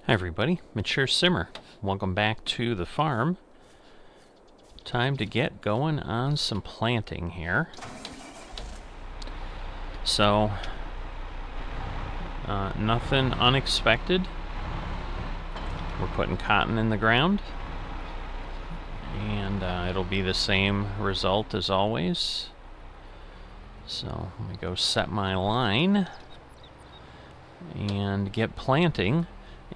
Hi everybody, Mature Simmer. Welcome back to the farm. Time to get going on some planting here. So, nothing unexpected. We're putting cotton in the ground, and it'll be the same result as always. So, let me go set my line and get planting.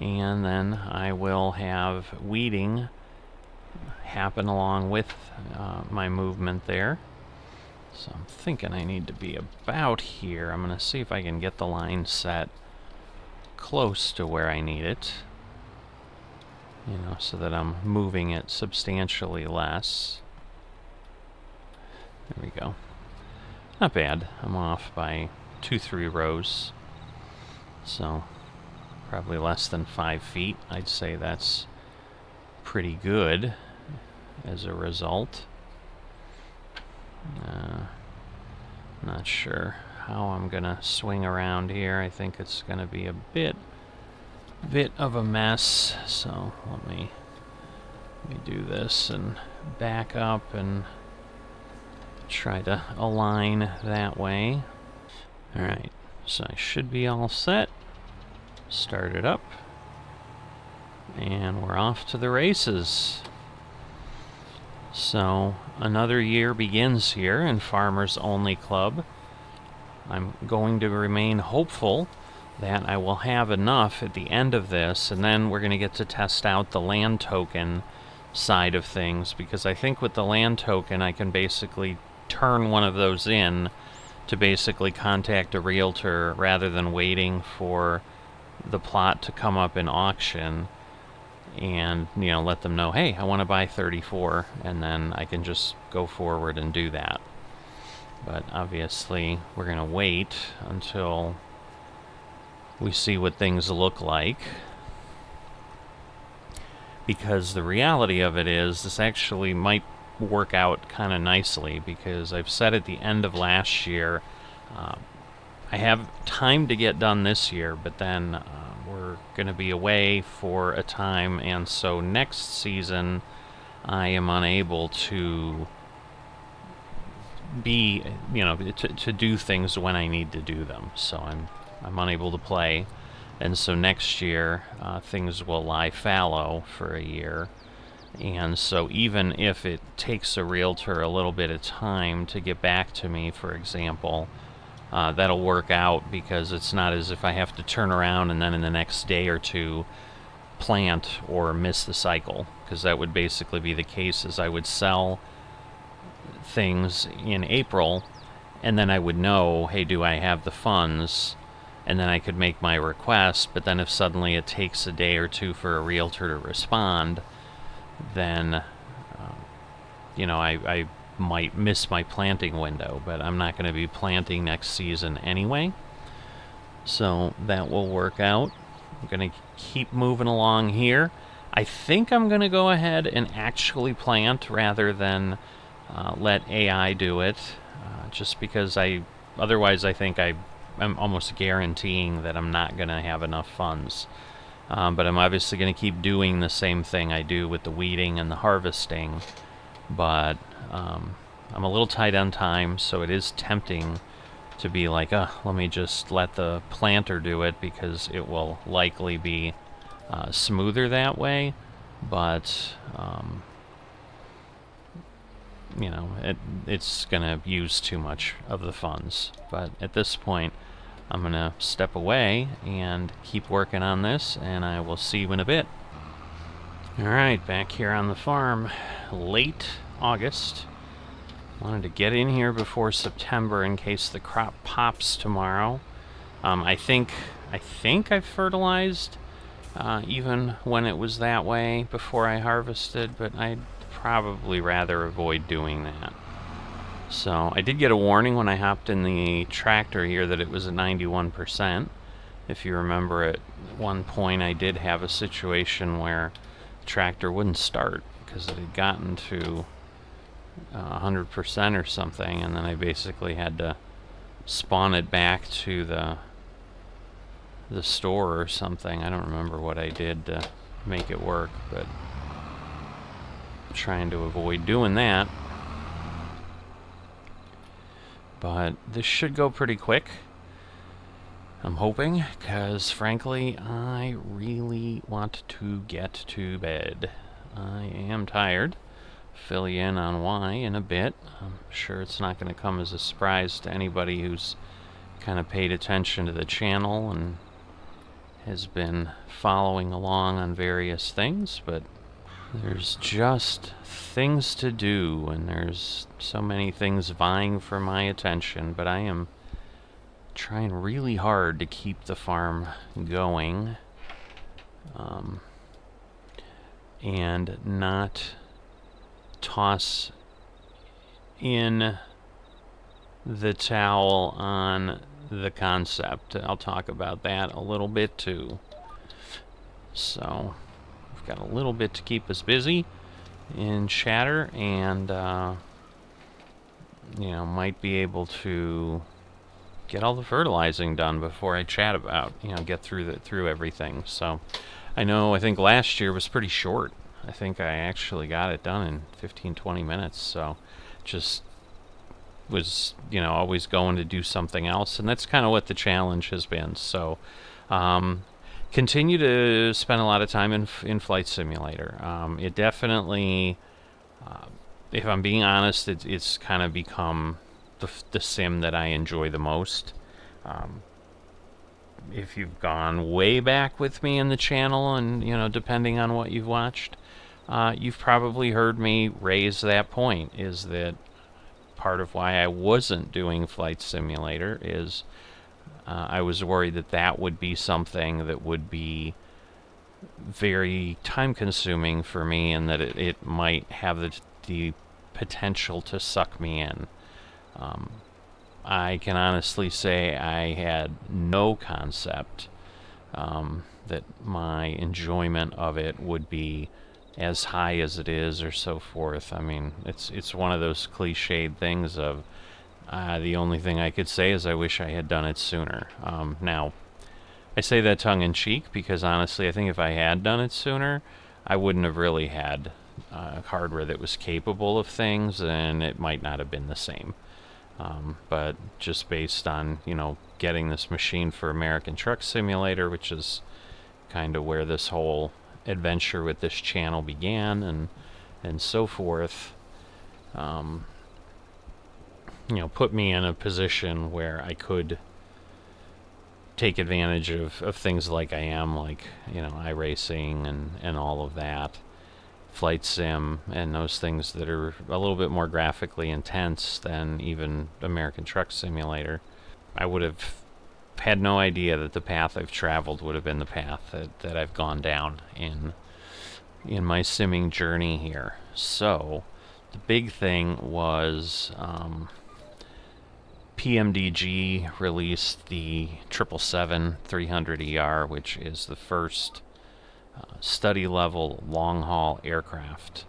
And then I will have weeding happen along with my movement there. So I'm thinking I need to be about here. I'm going to see if I can get the line set close to where I need it, you know, so that I'm moving it substantially less. There we go. Not bad. I'm off by 2-3 rows. So probably less than 5 feet. I'd say that's pretty good as a result. Not sure how I'm gonna swing around here. I think it's gonna be a bit of a mess. So let me do this and back up and try to align that way. All right, so I should be all set. Start it up, and we're off to the races. So another year begins here in Farmers Only Club. I'm going to remain hopeful that I will have enough at the end of this, and then we're going to get to test out the land token side of things, because I think with the land token I can basically turn one of those in to basically contact a realtor rather than waiting for the plot to come up in auction and, you know, let them know, hey, I want to buy 34, and then I can just go forward and do that. But obviously we're going to wait until we see what things look like, because the reality of it is this actually might work out kind of nicely, because I've said at the end of last year I have time to get done this year, but then we're going to be away for a time, and so next season I am unable to be, you know, to do things when I need to do them. So I'm unable to play, and so next year things will lie fallow for a year. And so even if it takes a realtor a little bit of time to get back to me, for example, that'll work out, because it's not as if I have to turn around and then in the next day or two plant or miss the cycle, because that would basically be the case. As I would sell things in April, and then I would know, hey, do I have the funds? And then I could make my request. But then if suddenly it takes a day or two for a realtor to respond, then you know, I might miss my planting window. But I'm not going to be planting next season anyway, so that will work out. I'm going to keep moving along here. I think I'm going to go ahead and actually plant rather than let AI do it, just because otherwise I think I'm almost guaranteeing that I'm not going to have enough funds. But I'm obviously going to keep doing the same thing I do with the weeding and the harvesting. But I'm a little tight on time, so it is tempting to be like, let me just let the planter do it, because it will likely be smoother that way. But you know, it's going to use too much of the funds. But at this point, I'm going to step away and keep working on this, and I will see you in a bit. Alright, back here on the farm, late August. Wanted to get in here before September in case the crop pops tomorrow. I think I've fertilized even when it was that way before I harvested, but I'd probably rather avoid doing that. So I did get a warning when I hopped in the tractor here that it was at 91%. If you remember, at one point I did have a situation where the tractor wouldn't start because it had gotten to 100% or something, and then I basically had to spawn it back to the the store or something. I don't remember what I did to make it work, but I'm trying to avoid doing that. But this should go pretty quick, I'm hoping, because frankly, I really want to get to bed. I am tired. Fill you in on why in a bit. I'm sure it's not going to come as a surprise to anybody who's kind of paid attention to the channel and has been following along on various things, but there's just things to do, and there's so many things vying for my attention, but I am trying really hard to keep the farm going, and not toss in the towel on the concept. I'll talk about that a little bit too. So we've got a little bit to keep us busy in chatter, and might be able to get all the fertilizing done before I chat about, get through everything. So I think last year was pretty short. I think I actually got it done in 15-20 minutes, so just was always going to do something else, and that's kind of what the challenge has been. So continue to spend a lot of time in Flight Simulator. It definitely, if I'm being honest, it's kind of become the sim that I enjoy the most. If you've gone way back with me in the channel, and depending on what you've watched, you've probably heard me raise that point, is that part of why I wasn't doing Flight Simulator is I was worried that would be something that would be very time consuming for me, and that it might have the potential to suck me in. I can honestly say I had no concept that my enjoyment of it would be as high as it is, or so forth. I mean, it's one of those cliched things of the only thing I could say is I wish I had done it sooner. Now, I say that tongue-in-cheek because honestly, I think if I had done it sooner, I wouldn't have really had hardware that was capable of things, and it might not have been the same. But just based on, getting this machine for American Truck Simulator, which is kind of where this whole adventure with this channel began, and so forth, put me in a position where I could take advantage of things like I am, like, iRacing and all of that, Flight Sim, and those things that are a little bit more graphically intense than even American Truck Simulator. I would have had no idea that the path I've traveled would have been the path that I've gone down in my simming journey here. So the big thing was PMDG released the 777-300ER, which is the first study-level long-haul aircraft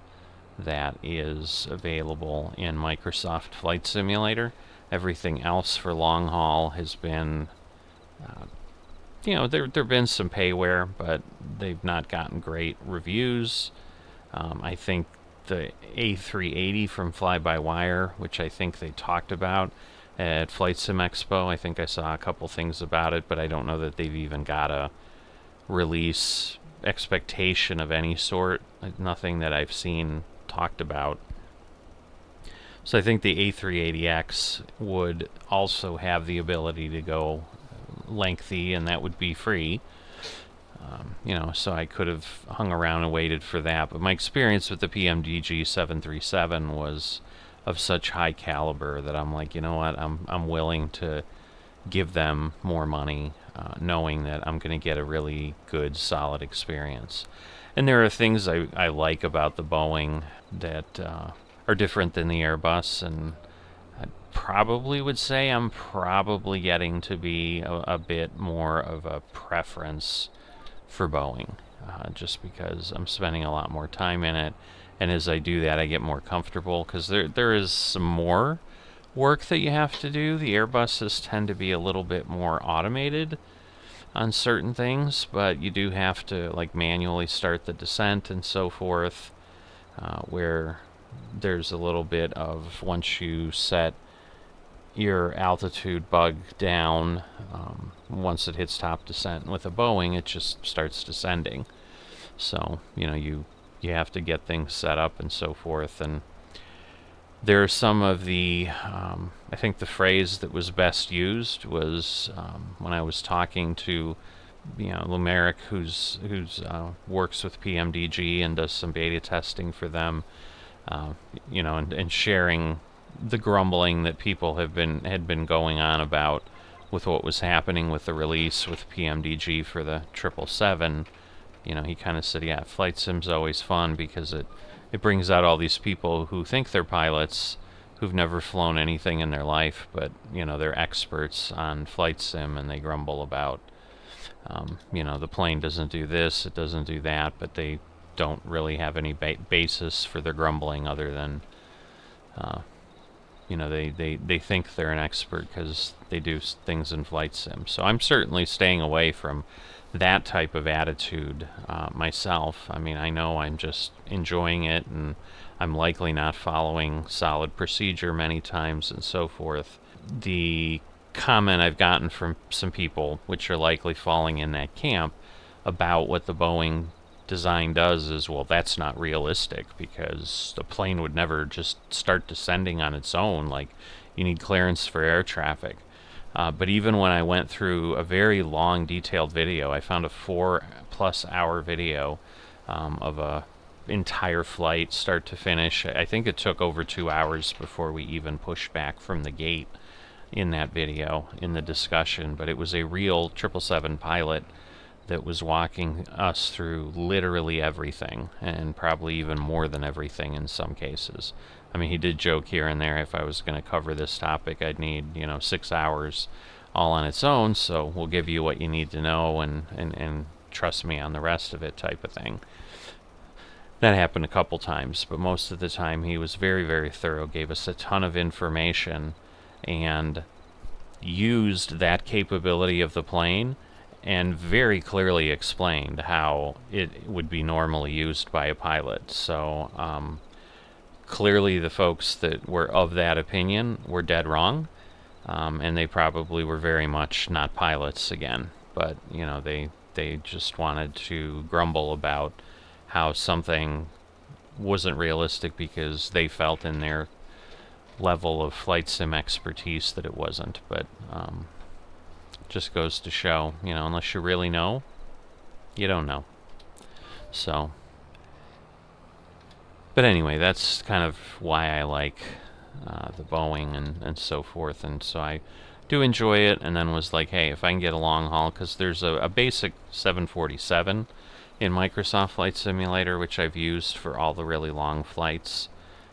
that is available in Microsoft Flight Simulator. Everything else for long-haul has been, there have been some payware, but they've not gotten great reviews. I think the A380 from Fly-by-Wire, which I think they talked about at Flight Sim Expo, I think I saw a couple things about it, but I don't know that they've even got a release expectation of any sort. Nothing that I've seen talked about. So I think the A380X would also have the ability to go lengthy, and that would be free. So I could have hung around and waited for that. But my experience with the PMDG 737 was of such high caliber that I'm like, what, I'm willing to give them more money, knowing that I'm going to get a really good, solid experience. And there are things I like about the Boeing that are different than the Airbus, and I probably would say I'm probably getting to be a bit more of a preference for Boeing, just because I'm spending a lot more time in it, and as I do that, I get more comfortable, because there is some more work that you have to do. The Airbuses tend to be a little bit more automated, on certain things, but you do have to like manually start the descent and so forth, where there's a little bit of, once you set your altitude bug down, once it hits top descent with a Boeing, it just starts descending. So you have to get things set up and so forth. And there are some of the I think the phrase that was best used was when I was talking to Lumeric, who's works with PMDG and does some beta testing for them, and sharing the grumbling that people had been going on about with what was happening with the release with PMDG for the 777. He kind of said, yeah, flight sim's always fun because it brings out all these people who think they're pilots, who've never flown anything in their life, but they're experts on flight sim, and they grumble about the plane doesn't do this, it doesn't do that, but they don't really have any basis for their grumbling other than they think they're an expert because they do things in flight sim. So I'm certainly staying away from that type of attitude myself. I mean, I know I'm just enjoying it, and I'm likely not following solid procedure many times and so forth. The comment I've gotten from some people, which are likely falling in that camp, about what the Boeing design does is, well, that's not realistic because the plane would never just start descending on its own. Like, you need clearance for air traffic. But even when I went through a very long, detailed video, I found a 4+ hour video of a entire flight, start to finish. I think it took over 2 hours before we even pushed back from the gate in that video, in the discussion. But it was a real 777 pilot that was walking us through literally everything, and probably even more than everything in some cases. I mean, he did joke here and there, if I was going to cover this topic, I'd need 6 hours all on its own, so we'll give you what you need to know and trust me on the rest of it, type of thing. That happened a couple times, but most of the time he was very, very thorough, gave us a ton of information, and used that capability of the plane and very clearly explained how it would be normally used by a pilot. So clearly the folks that were of that opinion were dead wrong, and they probably were very much not pilots again. But they just wanted to grumble about how something wasn't realistic because they felt in their level of flight sim expertise that it wasn't. But just goes to show, unless you really know, you don't know. So, but anyway, that's kind of why I like the Boeing and so forth. And so I do enjoy it, and then was like, hey, if I can get a long haul, because there's a basic 747 in Microsoft Flight Simulator, which I've used for all the really long flights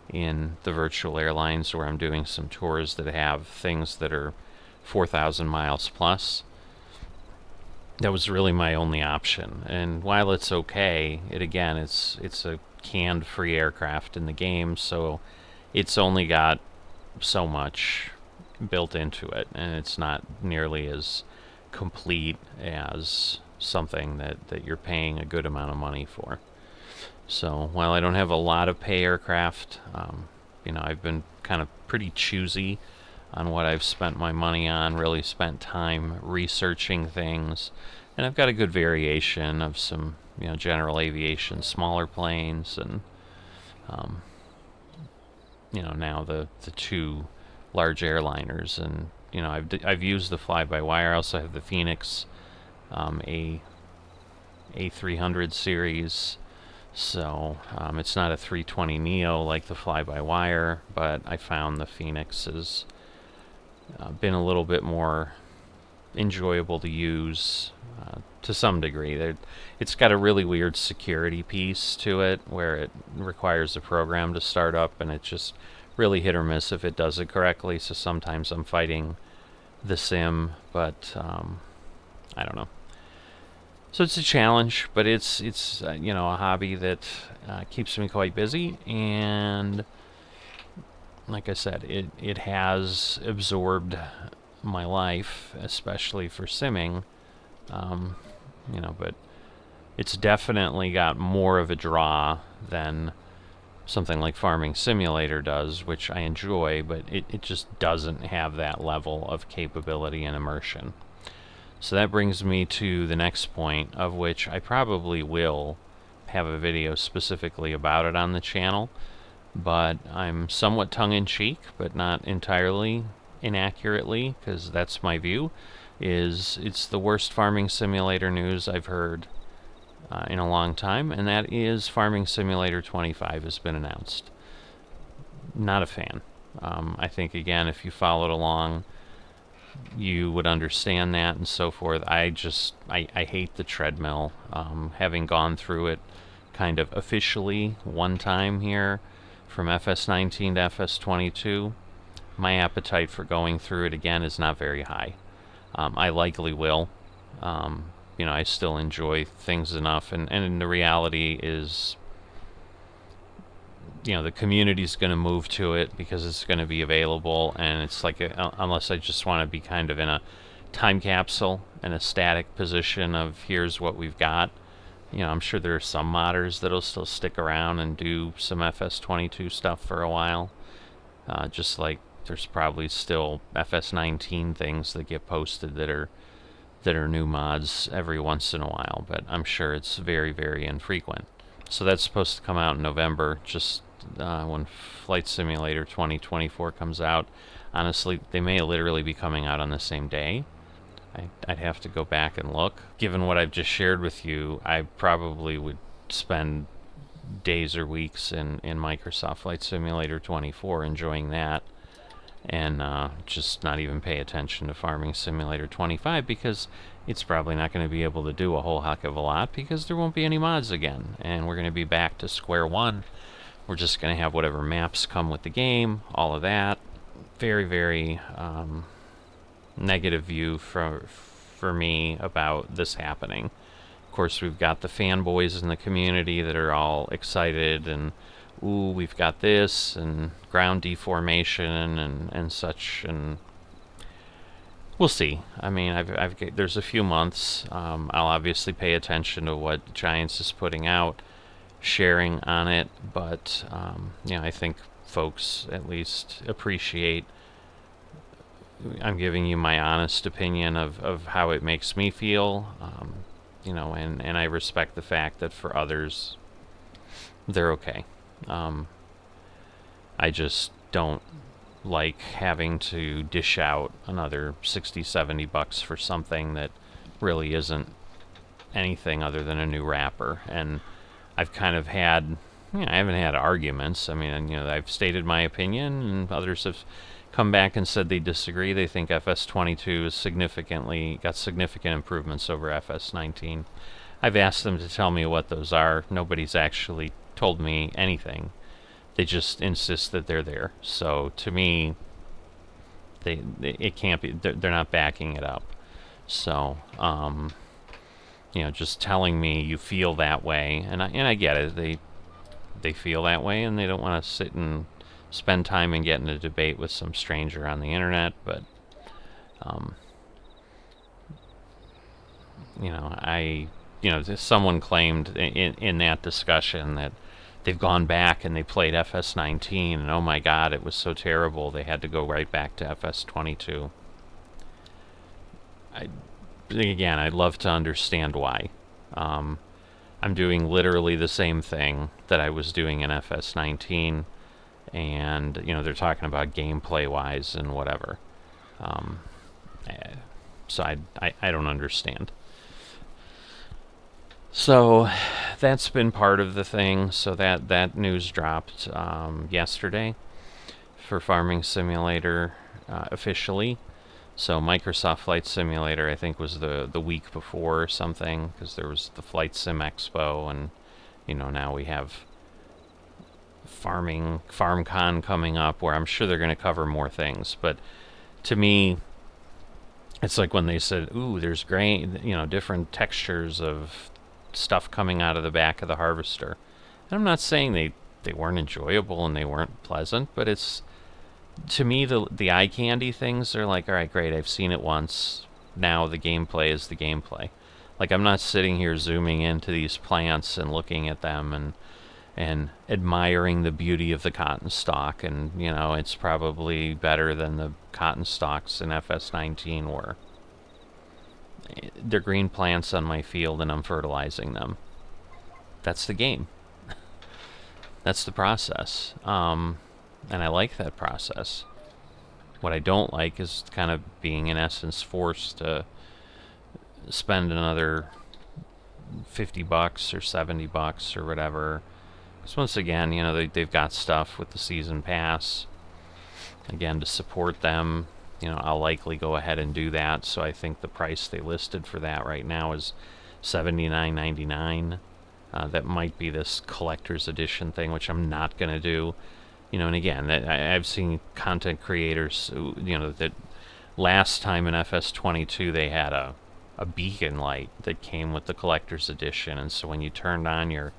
in the virtual airlines, where I'm doing some tours that have things that are 4,000 miles plus. That was really my only option. And while it's okay, it's a canned free aircraft in the game, so it's only got so much built into it, and it's not nearly as complete as something that you're paying a good amount of money for. So while I don't have a lot of pay aircraft, I've been kind of pretty choosy on what I've spent my money on, really spent time researching things, and I've got a good variation of some general aviation smaller planes, and now the two large airliners, and I've used the fly-by-wire. I also have the Phoenix A300 series, so it's not a 320 Neo like the fly-by-wire, but I found the Phoenix has been a little bit more enjoyable to use to some degree. It's got a really weird security piece to it where it requires the program to start up, and it's just really hit or miss if it does it correctly. So sometimes I'm fighting the sim, but I don't know. So it's a challenge, but it's a hobby that keeps me quite busy, and like I said, it has absorbed my life, especially for simming, But it's definitely got more of a draw than something like Farming Simulator does, which I enjoy, but it just doesn't have that level of capability and immersion. So that brings me to the next point, of which I probably will have a video specifically about it on the channel, but I'm somewhat tongue-in-cheek, but not entirely inaccurately, because that's my view, is it's the worst Farming Simulator news I've heard in a long time, and that is Farming Simulator 25 has been announced. Not a fan. I think, again, if you followed along, you would understand that and so forth. I hate the treadmill. Having gone through it kind of officially one time here, from FS19 to FS22, my appetite for going through it again is not very high. I likely will. I still enjoy things enough, and the reality is, the community's going to move to it because it's going to be available, and it's like, unless I just want to be kind of in a time capsule in a static position of here's what we've got. I'm sure there are some modders that'll still stick around and do some FS22 stuff for a while. Just like there's probably still FS19 things that get posted that are new mods every once in a while, but I'm sure it's very, very infrequent. So that's supposed to come out in November, just when Flight Simulator 2024 comes out. Honestly, they may literally be coming out on the same day. I'd have to go back and look. Given what I've just shared with you, I probably would spend days or weeks in Microsoft Flight Simulator 24 enjoying that, and just not even pay attention to Farming Simulator 25, because it's probably not going to be able to do a whole heck of a lot, because there won't be any mods again, and we're going to be back to square one. We're just going to have whatever maps come with the game, all of that. Very, very negative view for me about this happening. Of course, we've got the fanboys in the community that are all excited, and ooh, we've got this, and ground deformation, and such, and we'll see. I mean, there's a few months. I'll obviously pay attention to what Giants is putting out, sharing on it, but I think folks at least appreciate I'm giving you my honest opinion of how it makes me feel, and I respect the fact that for others, they're okay. I just don't like having to dish out another $60-$70 for something that really isn't anything other than a new wrapper. And I've kind of had, I haven't had arguments. I mean, I've stated my opinion, and others have come back and said they disagree. They think FS22 is got significant improvements over FS19. I've asked them to tell me what those are. Nobody's actually told me anything. They just insist that they're there. So to me, it can't be. They're not backing it up. So just telling me you feel that way, and I get it. They feel that way, and they don't want to sit and spend time and get in a debate with some stranger on the internet. But someone claimed in that discussion that they've gone back and they played FS19, and oh my god, it was so terrible they had to go right back to FS22. I'd love to understand why. I'm doing literally the same thing that I was doing in FS19, and they're talking about gameplay wise and whatever. So I don't understand. So that's been part of the thing. So that news dropped yesterday for Farming Simulator officially. So Microsoft Flight Simulator, I think, was the week before or something, because there was the Flight Sim Expo, and now we have FarmCon coming up, where I'm sure they're going to cover more things. But to me, it's like when they said, ooh, there's different textures of stuff coming out of the back of the harvester. And I'm not saying they weren't enjoyable and they weren't pleasant, but it's, to me, the eye candy things are like, all right, great, I've seen it once. now the gameplay is the gameplay. Like, I'm not sitting here zooming into these plants and looking at them and admiring the beauty of the cotton stalk, and you know, it's probably better than the cotton stalks in FS19 were. They're green plants on my field and I'm fertilizing them. That's the game. That's the process. And I like that process. What I don't like is kind of being, in essence, forced to spend another $50 or $70 or whatever. Because once again, you know, they've got stuff with the season pass. Again, to support them, you know, I'll likely go ahead and do that. So I think the price they listed for that right now is $79.99. That might be this collector's edition thing, which I'm not going to do. You know, and again, I've seen content creators, you know, that last time in FS22 they had a beacon light that came with the collector's edition, and so when you turned on your,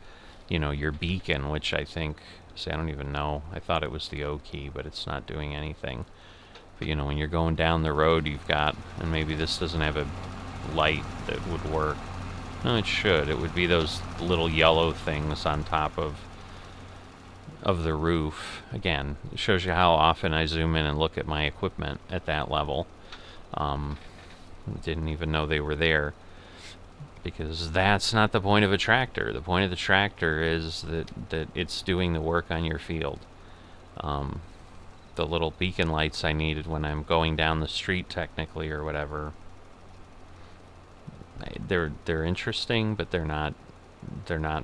you know, your beacon, which I think, see, I don't even know, I thought it was the O key, but it's not doing anything. But you know, when you're going down the road, you've got, and maybe this doesn't have a light that would work. No, it should. It would be those little yellow things on top of the roof. Again, it shows you how often I zoom in and look at my equipment at that level. Didn't even know they were there, because that's not the point of a tractor. The point of the tractor is that it's doing the work on your field. The little beacon lights I needed when I'm going down the street, technically, or whatever, they're interesting, but they're not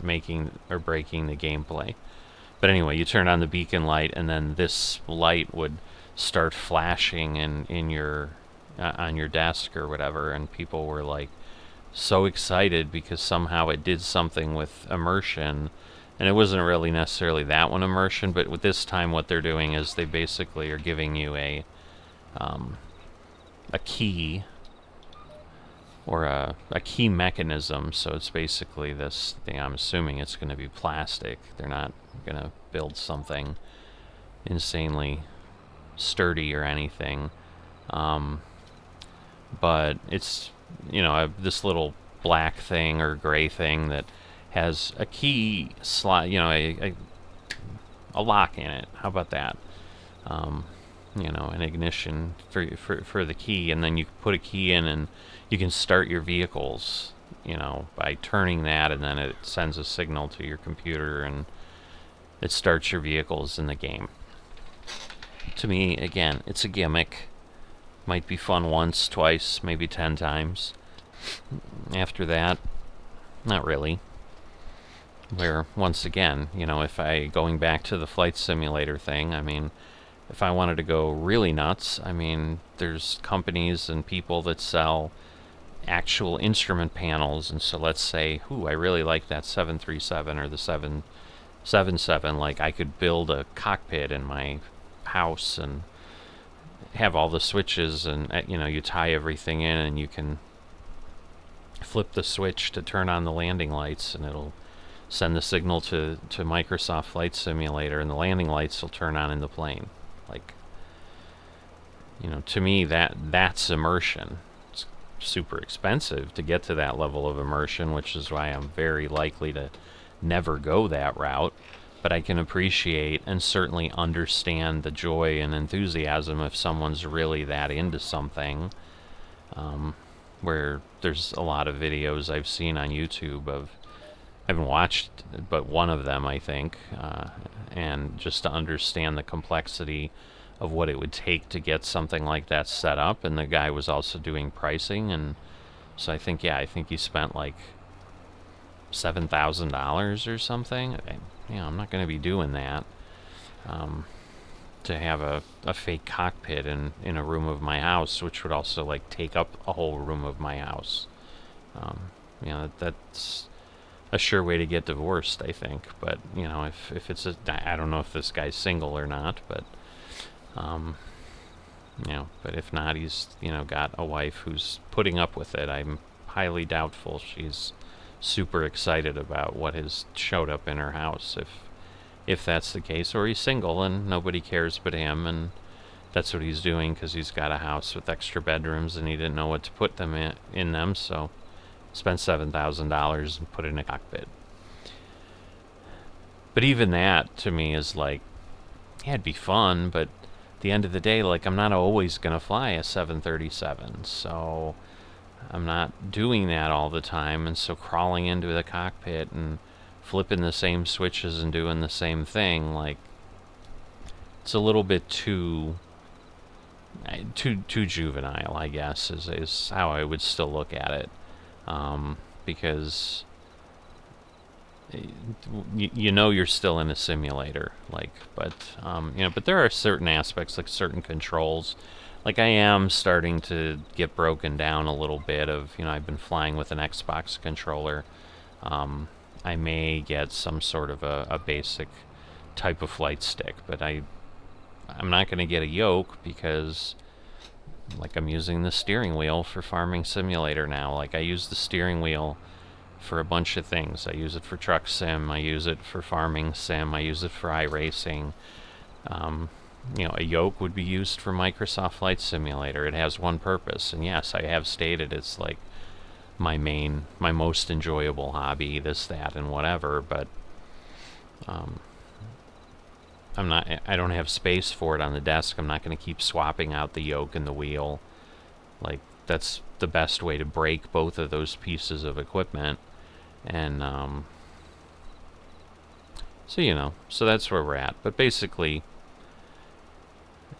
making or breaking the gameplay. But anyway, you turn on the beacon light, and then this light would start flashing in your on your desk or whatever, and people were like so excited because somehow it did something with immersion. And it wasn't really necessarily that one immersion, but with this time what they're doing is they basically are giving you a key, or a key mechanism. So it's basically this thing. I'm assuming it's going to be plastic. They're not going to build something insanely sturdy or anything. But it's, you know, this little black thing or gray thing that has a key slot, you know, a lock in it. How about that? You know, an ignition for the key, and then you put a key in and you can start your vehicles, you know, by turning that, and then it sends a signal to your computer and it starts your vehicles in the game. To me, again, it's a gimmick. Might be fun once, twice, maybe 10 times. After that, not really. Where, once again, you know, going back to the flight simulator thing, I mean, if I wanted to go really nuts, I mean, there's companies and people that sell actual instrument panels, and so let's say, I really like that 737 or the 777, like I could build a cockpit in my house and have all the switches, and you know, you tie everything in and you can flip the switch to turn on the landing lights, and it'll send the signal to Microsoft Flight Simulator, and the landing lights will turn on in the plane. Like, you know, to me, that's immersion. It's super expensive to get to that level of immersion, which is why I'm very likely to never go that route. But I can appreciate and certainly understand the joy and enthusiasm if someone's really that into something. Where there's a lot of videos I've seen on YouTube of, I haven't watched but one of them, I think, and just to understand the complexity of what it would take to get something like that set up. And the guy was also doing pricing, and so I think he spent like $7,000 or something. You know, I'm not going to be doing that to have a fake cockpit in a room of my house, which would also like take up a whole room of my house. You know, that's a sure way to get divorced, I think. But you know, if it's I don't know if this guy's single or not, but you know, but if not, he's, you know, got a wife who's putting up with it. I'm highly doubtful she's super excited about what has showed up in her house, if that's the case, or he's single and nobody cares but him, and that's what he's doing because he's got a house with extra bedrooms and he didn't know what to put them in them, so spent $7,000 and put in a cockpit. But even that to me is like, yeah, it'd be fun, but at the end of the day, like, I'm not always gonna fly a 737, so I'm not doing that all the time, and so crawling into the cockpit and flipping the same switches and doing the same thing, like, it's a little bit too juvenile, I guess, is how I would still look at it, because you know you're still in a simulator, like, but but there are certain aspects, like certain controls, like I am starting to get broken down a little bit of, I've been flying with an Xbox controller. I may get some sort of a basic type of flight stick, but I'm not going to get a yoke because, like, I'm using the steering wheel for Farming Simulator now. Like, I use the steering wheel for a bunch of things. I use it for Truck Sim, I use it for Farming Sim, I use it for iRacing. A yoke would be used for Microsoft Flight Simulator. It has one purpose, and yes, I have stated it's like my most enjoyable hobby, this, that, and whatever, but I don't have space for it on the desk. I'm not going to keep swapping out the yoke and the wheel. Like, that's the best way to break both of those pieces of equipment. And so that's where we're at. But basically,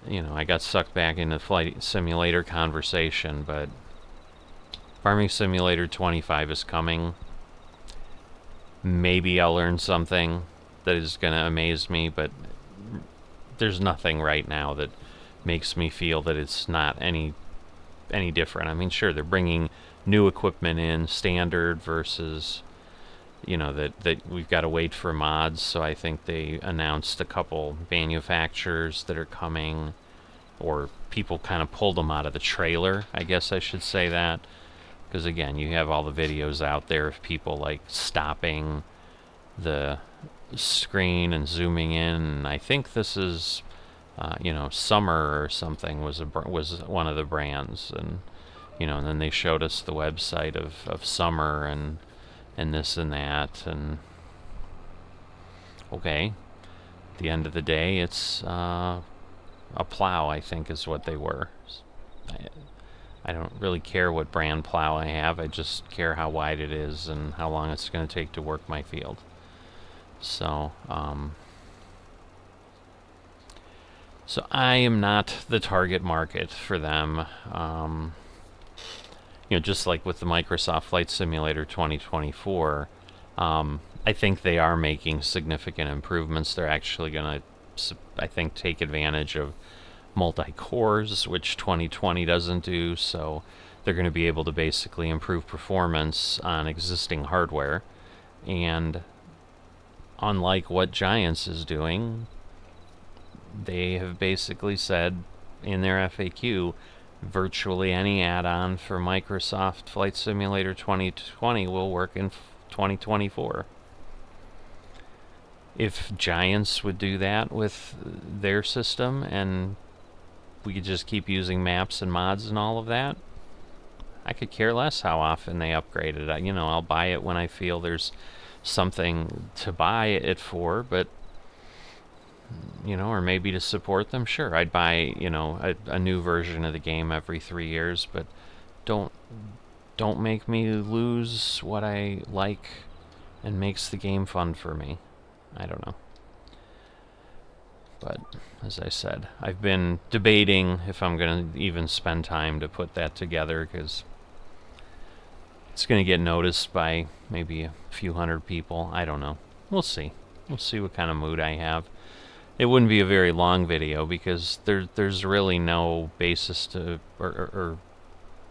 I got sucked back into flight simulator conversation, but Farming Simulator 25 is coming. Maybe I'll learn something that is going to amaze me, but there's nothing right now that makes me feel that it's not any different. I mean, sure, they're bringing new equipment in, standard versus, that we've got to wait for mods. So I think they announced a couple manufacturers that are coming, or people kind of pulled them out of the trailer, I guess I should say that. Because again, you have all the videos out there of people like stopping the screen and zooming in, and I think this is Summer or something was one of the brands, and and then they showed us the website of Summer and this and that, and okay, at the end of the day, it's a plow, I think, is what they were. I don't really care what brand plow I have. I just care how wide it is and how long it's going to take to work my field. So, so I am not the target market for them. Just like with the Microsoft Flight Simulator 2024, I think they are making significant improvements. They're actually going to, I think, take advantage of multi-cores, which 2020 doesn't do, so they're going to be able to basically improve performance on existing hardware. And unlike what Giants is doing, they have basically said in their FAQ, virtually any add-on for Microsoft Flight Simulator 2020 will work in 2024. If Giants would do that with their system and we could just keep using maps and mods and all of that, I could care less how often they upgrade it. I'll buy it when I feel there's something to buy it for, but or maybe to support them, sure, I'd buy a new version of the game every 3 years, but don't make me lose what I like and makes the game fun for me. I don't know. But as I said, I've been debating if I'm going to even spend time to put that together, because it's going to get noticed by maybe a few hundred people. I don't know. We'll see. We'll see what kind of mood I have. It wouldn't be a very long video because there's really no basis to or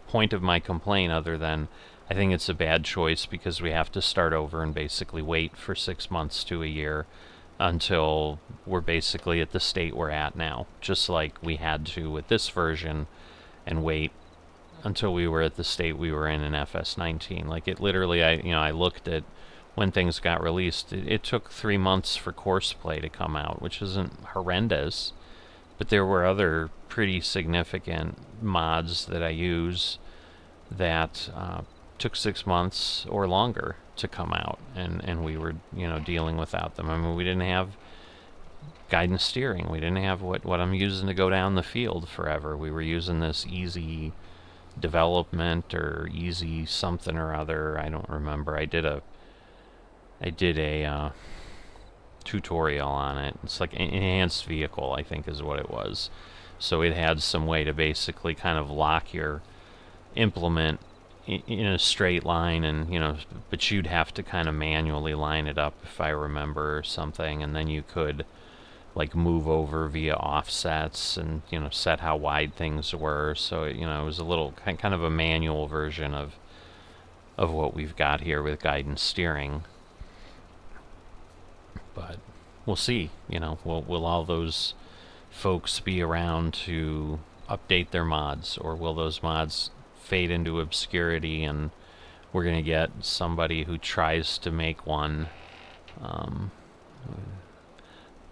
point of my complaint other than I think it's a bad choice because we have to start over and basically wait for 6 months to a year until we're basically at the state we're at now, just like we had to with this version, and wait until we were at the state we were in FS19. Like, it literally, I looked at when things got released, it took 3 months for Courseplay to come out, which isn't horrendous, But there were other pretty significant mods that I use that took 6 months or longer to come out, and we were, you know, dealing without them. I mean, we didn't have guidance steering. We didn't have what I'm using to go down the field forever. We were using this easy development or easy something or other. I don't remember. I did a tutorial on it. It's like an enhanced vehicle, I think is what it was. So it had some way to basically kind of lock your implement in a straight line, and, you know, but you'd have to kind of manually line it up, if I remember, or something, and then you could like move over via offsets and, you know, set how wide things were. So, you know, it was a little kind of a manual version of what we've got here with guidance steering. But we'll see, you know, will all those folks be around to update their mods, or will those mods fade into obscurity and we're going to get somebody who tries to make one?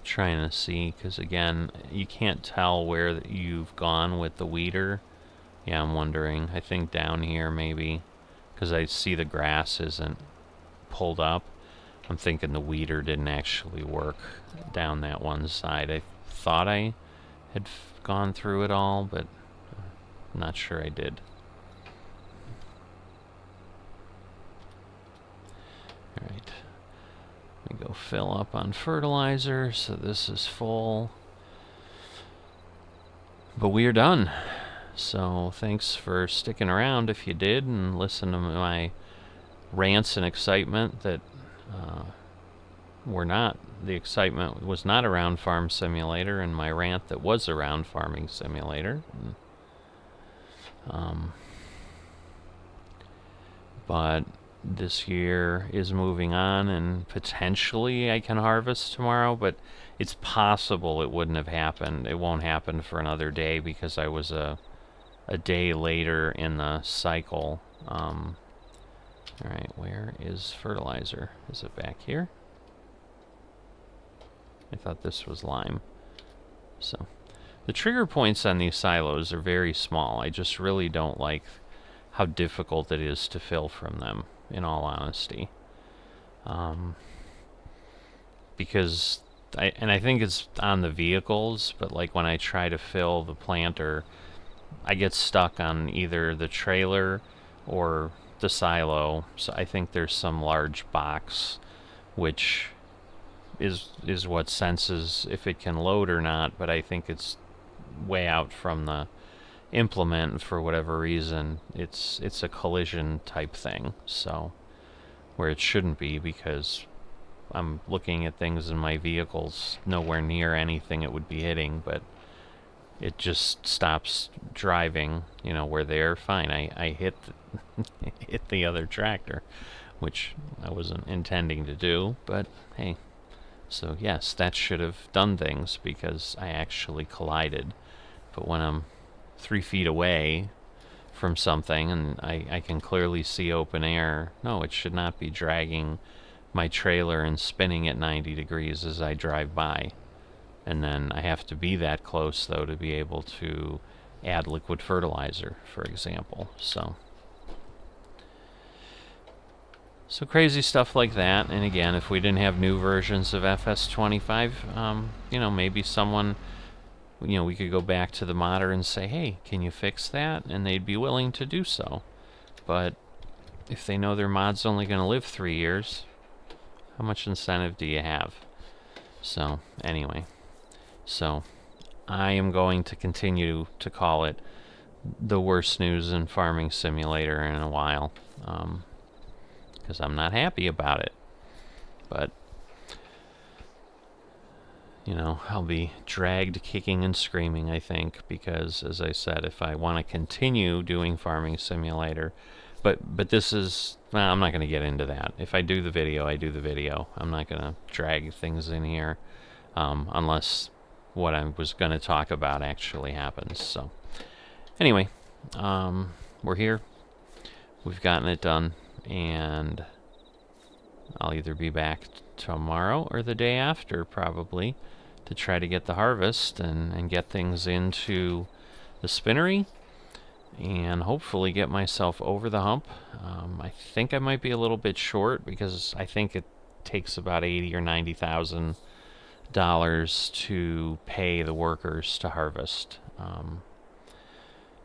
Trying to see, because again, you can't tell where you've gone with the weeder. Yeah, I'm wondering. I think down here maybe, because I see the grass isn't pulled up. I'm thinking the weeder didn't actually work down that one side. I thought I had gone through it all, but I'm not sure I did. Alright, let me go fill up on fertilizer, so this is full. But we are done. So thanks for sticking around if you did, and listen to my rants and excitement that were not, the excitement was not around Farm Simulator, and my rant that was around Farming Simulator. But this year is moving on, and potentially I can harvest tomorrow, but it's possible it wouldn't have happened. It won't happen for another day because I was a day later in the cycle. Alright, where is fertilizer? Is it back here? I thought this was lime. So, the trigger points on these silos are very small. I just really don't like how difficult it is to fill from them, in all honesty. Because, I think it's on the vehicles, but like when I try to fill the planter, I get stuck on either the trailer or the silo. So I think there's some large box which is what senses if it can load or not, but I think it's way out from the implement for whatever reason. It's a collision type thing, so where it shouldn't be, because I'm looking at things in my vehicles nowhere near anything it would be hitting, but it just stops driving. You know, where they're fine. I hit hit the other tractor, which I wasn't intending to do, but hey. So yes, that should have done things because I actually collided. But when I'm 3 feet away from something and I can clearly see open air, no, it should not be dragging my trailer and spinning at 90 degrees as I drive by. And then I have to be that close, though, to be able to add liquid fertilizer, for example. So crazy stuff like that. And again, if we didn't have new versions of FS25, you know, maybe someone, you know, we could go back to the modder and say, hey, can you fix that? And they'd be willing to do so. But if they know their mod's only going to live 3 years, how much incentive do you have? So anyway, so I am going to continue to call it the worst news in Farming Simulator in a while, because I'm not happy about it. But you know, I'll be dragged kicking and screaming, I think, because, as I said, if I want to continue doing Farming Simulator, but this is, well, I'm not going to get into that. If I do the video, I do the video. I'm not going to drag things in here unless what I was going to talk about actually happens. So anyway, we're here. We've gotten it done, and I'll either be back tomorrow or the day after, probably, to try to get the harvest and get things into the spinnery and hopefully get myself over the hump. I think I might be a little bit short because I think it takes about $80,000 or $90,000 to pay the workers to harvest.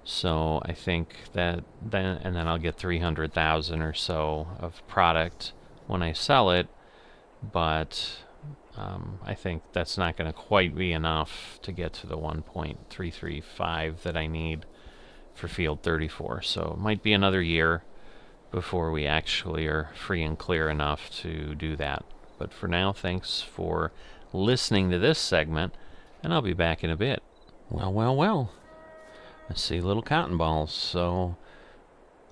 So I think that then I'll get 300,000 or so of product when I sell it, but I think that's not going to quite be enough to get to the 1.335 that I need for field 34. So it might be another year before we actually are free and clear enough to do that. But for now, thanks for listening to this segment, and I'll be back in a bit. Well. I see little cotton balls, so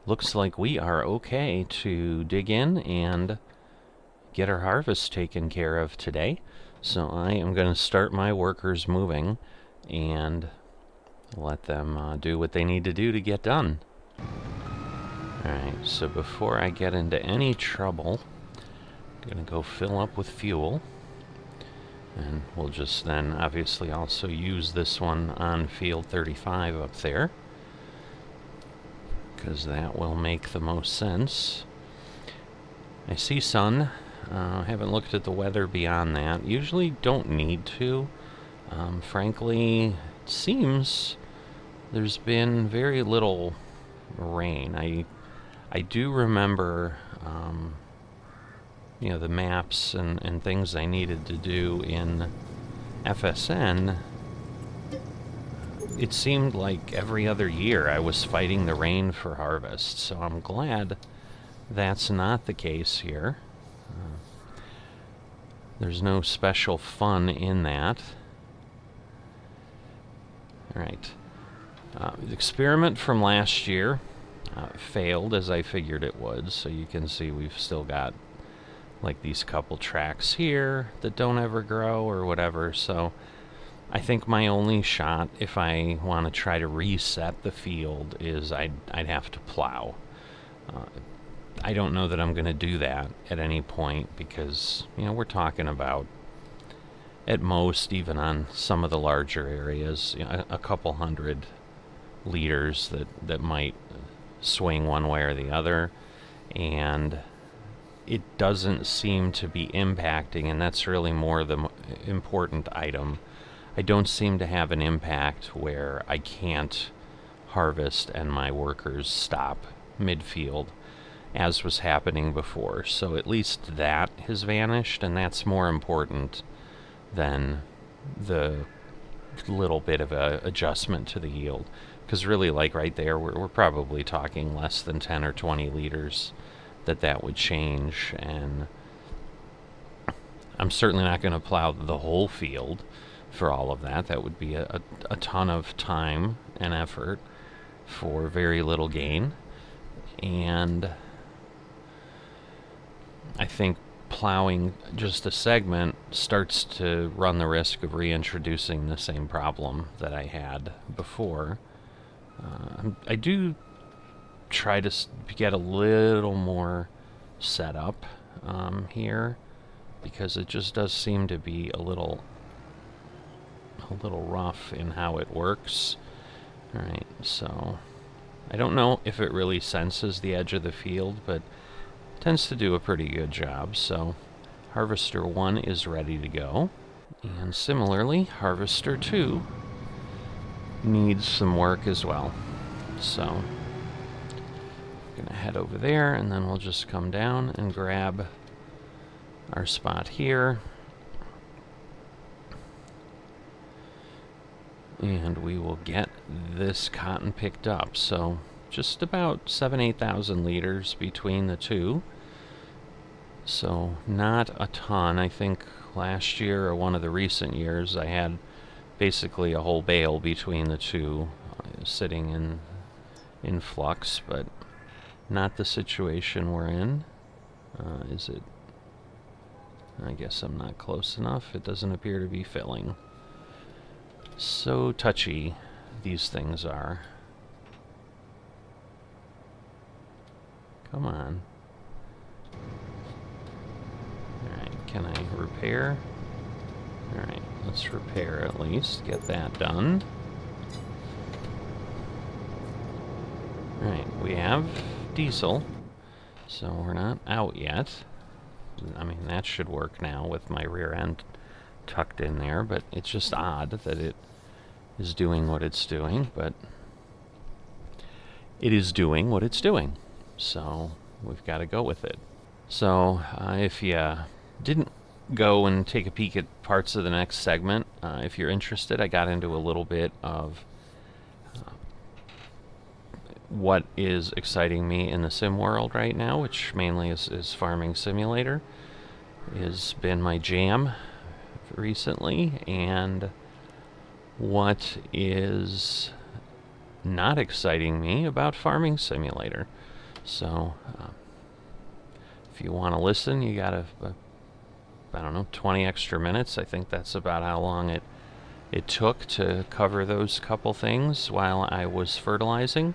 looks like we are okay to dig in and get our harvest taken care of today. So I am going to start my workers moving and let them do what they need to do to get done. Alright, so before I get into any trouble, I'm going to go fill up with fuel. And we'll just then obviously also use this one on field 35 up there, because that will make the most sense. I see sun. I haven't looked at the weather beyond that. Usually don't need to. Frankly, it seems there's been very little rain. I do remember the maps and things I needed to do in FSN. It seemed like every other year I was fighting the rain for harvest, so I'm glad that's not the case here. There's no special fun in that. Alright. The experiment from last year failed as I figured it would, so you can see we've still got like these couple tracks here that don't ever grow or whatever. So I think my only shot, if I want to try to reset the field, is I'd have to plow. I don't know that I'm going to do that at any point because, we're talking about, at most, even on some of the larger areas, a couple hundred liters that might swing one way or the other. And it doesn't seem to be impacting, and that's really more the important item. I don't seem to have an impact where I can't harvest and my workers stop midfield, as was happening before. So at least that has vanished, and that's more important than the little bit of a adjustment to the yield. Because really, like right there, we're probably talking less than 10 or 20 liters that would change, and I'm certainly not going to plow the whole field for all of that. That would be a ton of time and effort for very little gain, and I think plowing just a segment starts to run the risk of reintroducing the same problem that I had before. I do try to get a little more set up here, because it just does seem to be a little rough in how it works. Alright, so I don't know if it really senses the edge of the field, but it tends to do a pretty good job. So Harvester 1 is ready to go, and similarly Harvester 2 needs some work as well. So gonna head over there, and then we'll just come down and grab our spot here, and we will get this cotton picked up. So just about 7,000-8,000 liters between the two, so not a ton. I think last year, or one of the recent years, I had basically a whole bale between the two sitting in flux, but not the situation we're in. Is it? I guess I'm not close enough. It doesn't appear to be filling. So touchy these things are. Come on. Alright, can I repair? Alright, let's repair at least. Get that done. Alright, we have diesel, so we're not out yet. I mean, that should work now with my rear end tucked in there, but it's just odd that it is doing what it's doing, but it is doing what it's doing, so we've got to go with it. So if you didn't go and take a peek at parts of the next segment, if you're interested, I got into a little bit of what is exciting me in the sim world right now, which mainly is Farming Simulator. Has been my jam recently, and what is not exciting me about Farming Simulator. So if you want to listen, you got I don't know, 20 extra minutes. I think that's about how long it took to cover those couple things while I was fertilizing.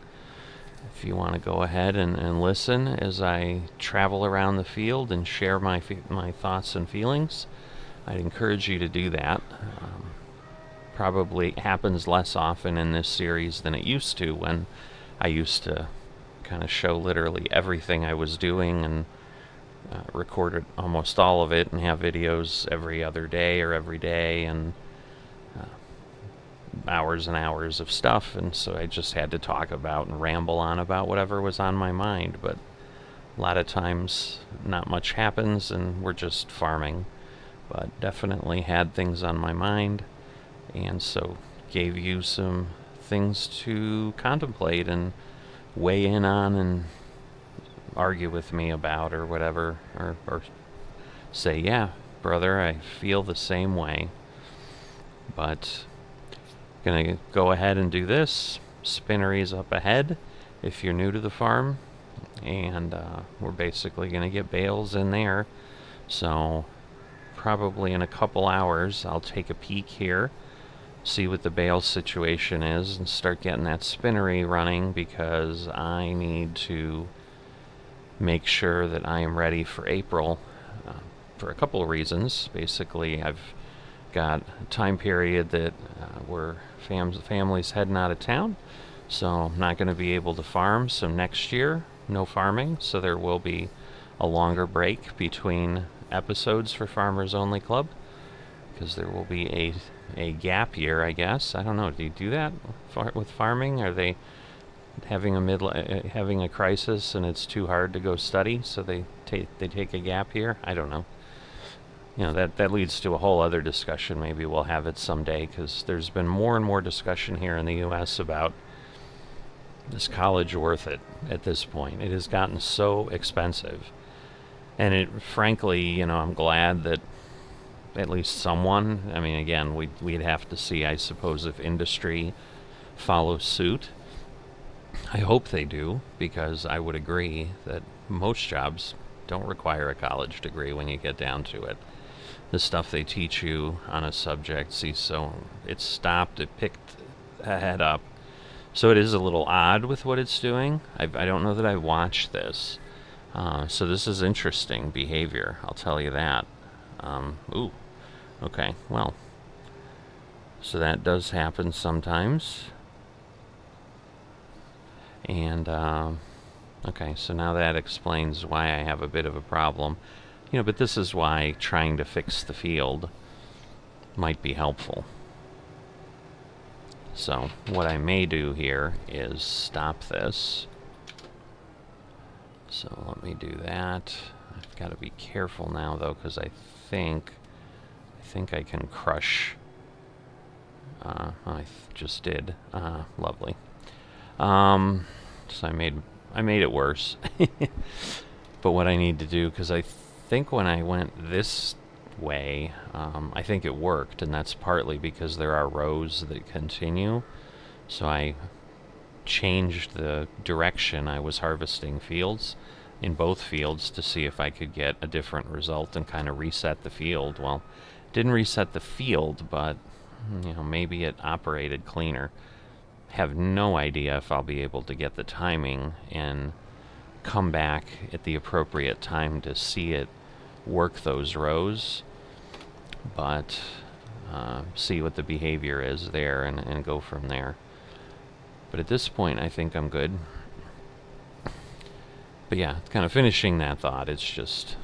If you want to go ahead and listen as I travel around the field and share my thoughts and feelings, I'd encourage you to do that. Probably happens less often in this series than it used to, when I used to kind of show literally everything I was doing and recorded almost all of it and have videos every other day or every day, and hours and hours of stuff, and so I just had to talk about and ramble on about whatever was on my mind. But a lot of times not much happens and we're just farming, but definitely had things on my mind, and so gave you some things to contemplate and weigh in on and argue with me about or whatever, or say, yeah, brother, I feel the same way. But gonna go ahead and do this. Spinnery's up ahead if you're new to the farm, and we're basically gonna get bales in there. So probably in a couple hours I'll take a peek here, see what the bale situation is, and start getting that spinnery running, because I need to make sure that I am ready for April for a couple of reasons. Basically, I've got a time period that where families heading out of town, so I'm not going to be able to farm. So next year, no farming, so there will be a longer break between episodes for Farmers Only Club, because there will be a gap year, I guess. I don't know, do you do that with farming? Are they having a crisis and it's too hard to go study, so they take a gap year? I don't know. You know, that leads to a whole other discussion. Maybe we'll have it someday, because there's been more and more discussion here in the U.S. about, is college worth it at this point? It has gotten so expensive, and it, frankly, you know, I'm glad that at least someone, I mean, again, we'd have to see, I suppose, if industry follows suit. I hope they do, because I would agree that most jobs don't require a college degree when you get down to it. The stuff they teach you on a subject, see, so it stopped, it picked ahead up. So it is a little odd with what it's doing. I don't know that I watched this. So this is interesting behavior, I'll tell you that. Ooh, okay, well, so that does happen sometimes. And, okay, so now that explains why I have a bit of a problem. You know, but this is why trying to fix the field might be helpful. So what I may do here is stop this. So let me do that. I've got to be careful now, though, because I think I can crush. I just did. Lovely. So I made it worse. But what I need to do, because I think when I went this way, I think it worked, and that's partly because there are rows that continue. So I changed the direction I was harvesting fields in both fields to see if I could get a different result and kind of reset the field. Well, didn't reset the field, but you know, maybe it operated cleaner. Have no idea if I'll be able to get the timing and come back at the appropriate time to see it work those rows, but see what the behavior is there, and go from there. But at this point, I think I'm good. But yeah, kind of finishing that thought, it's just,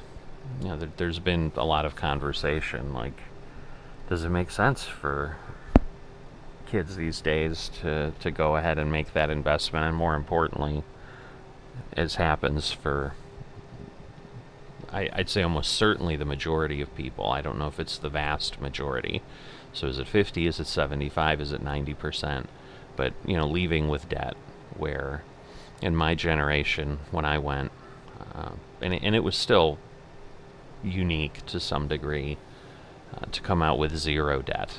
there's been a lot of conversation, like, does it make sense for kids these days to go ahead and make that investment? And more importantly, as happens for, I'd say almost certainly the majority of people. I don't know if it's the vast majority. So is it 50? Is it 75? Is it 90%? But, leaving with debt, where in my generation, when I went, and it was still unique to some degree, to come out with zero debt.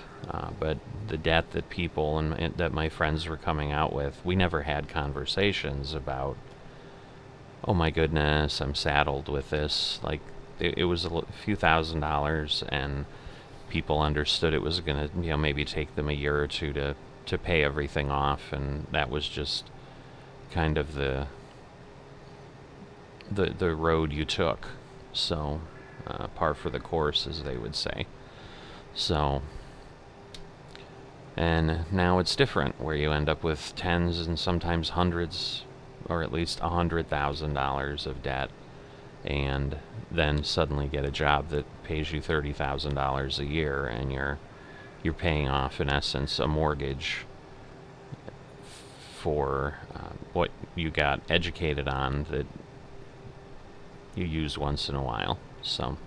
But the debt that people and that my friends were coming out with, we never had conversations about, oh my goodness, I'm saddled with this. Like, it was a few $1,000s, and people understood it was going to, maybe take them a year or two to pay everything off, and that was just kind of the road you took. So, par for the course, as they would say. So, and now it's different, where you end up with tens and sometimes hundreds, or at least $100,000 of debt, and then suddenly get a job that pays you $30,000 a year, and you're paying off, in essence, a mortgage for what you got educated on that you use once in a while. So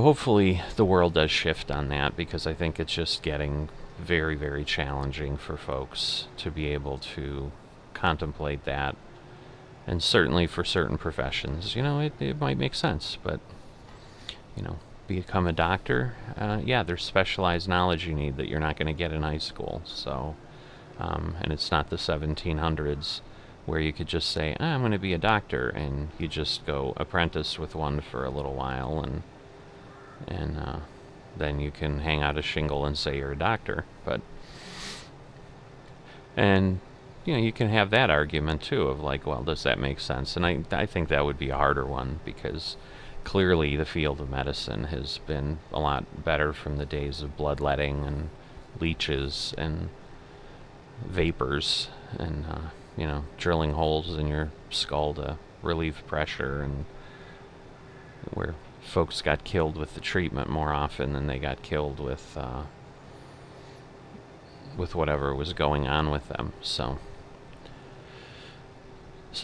hopefully the world does shift on that, because I think it's just getting very, very challenging for folks to be able to contemplate that. And certainly for certain professions, it might make sense, but, become a doctor, there's specialized knowledge you need that you're not going to get in high school. So, and it's not the 1700s where you could just say, I'm going to be a doctor, and you just go apprentice with one for a little while, and then you can hang out a shingle and say you're a doctor. And you can have that argument too of like, well, does that make sense? And I think that would be a harder one, because clearly the field of medicine has been a lot better from the days of bloodletting and leeches and vapors and drilling holes in your skull to relieve pressure, and where folks got killed with the treatment more often than they got killed with whatever was going on with them. So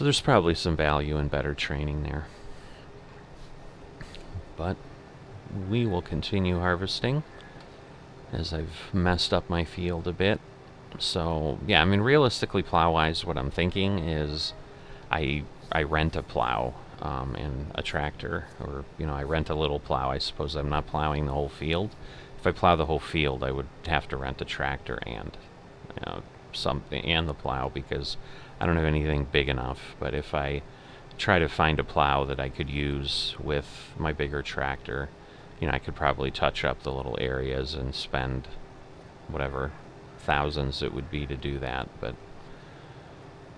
there's probably some value in better training there. But we will continue harvesting, as I've messed up my field a bit. So yeah, realistically, plow-wise, what I'm thinking is I rent a plow and a tractor, or I rent a little plow. I suppose I'm not plowing the whole field. If I plow the whole field, I would have to rent a tractor and something, and the plow, because I don't have anything big enough. But if I try to find a plow that I could use with my bigger tractor, I could probably touch up the little areas and spend whatever thousands it would be to do that. But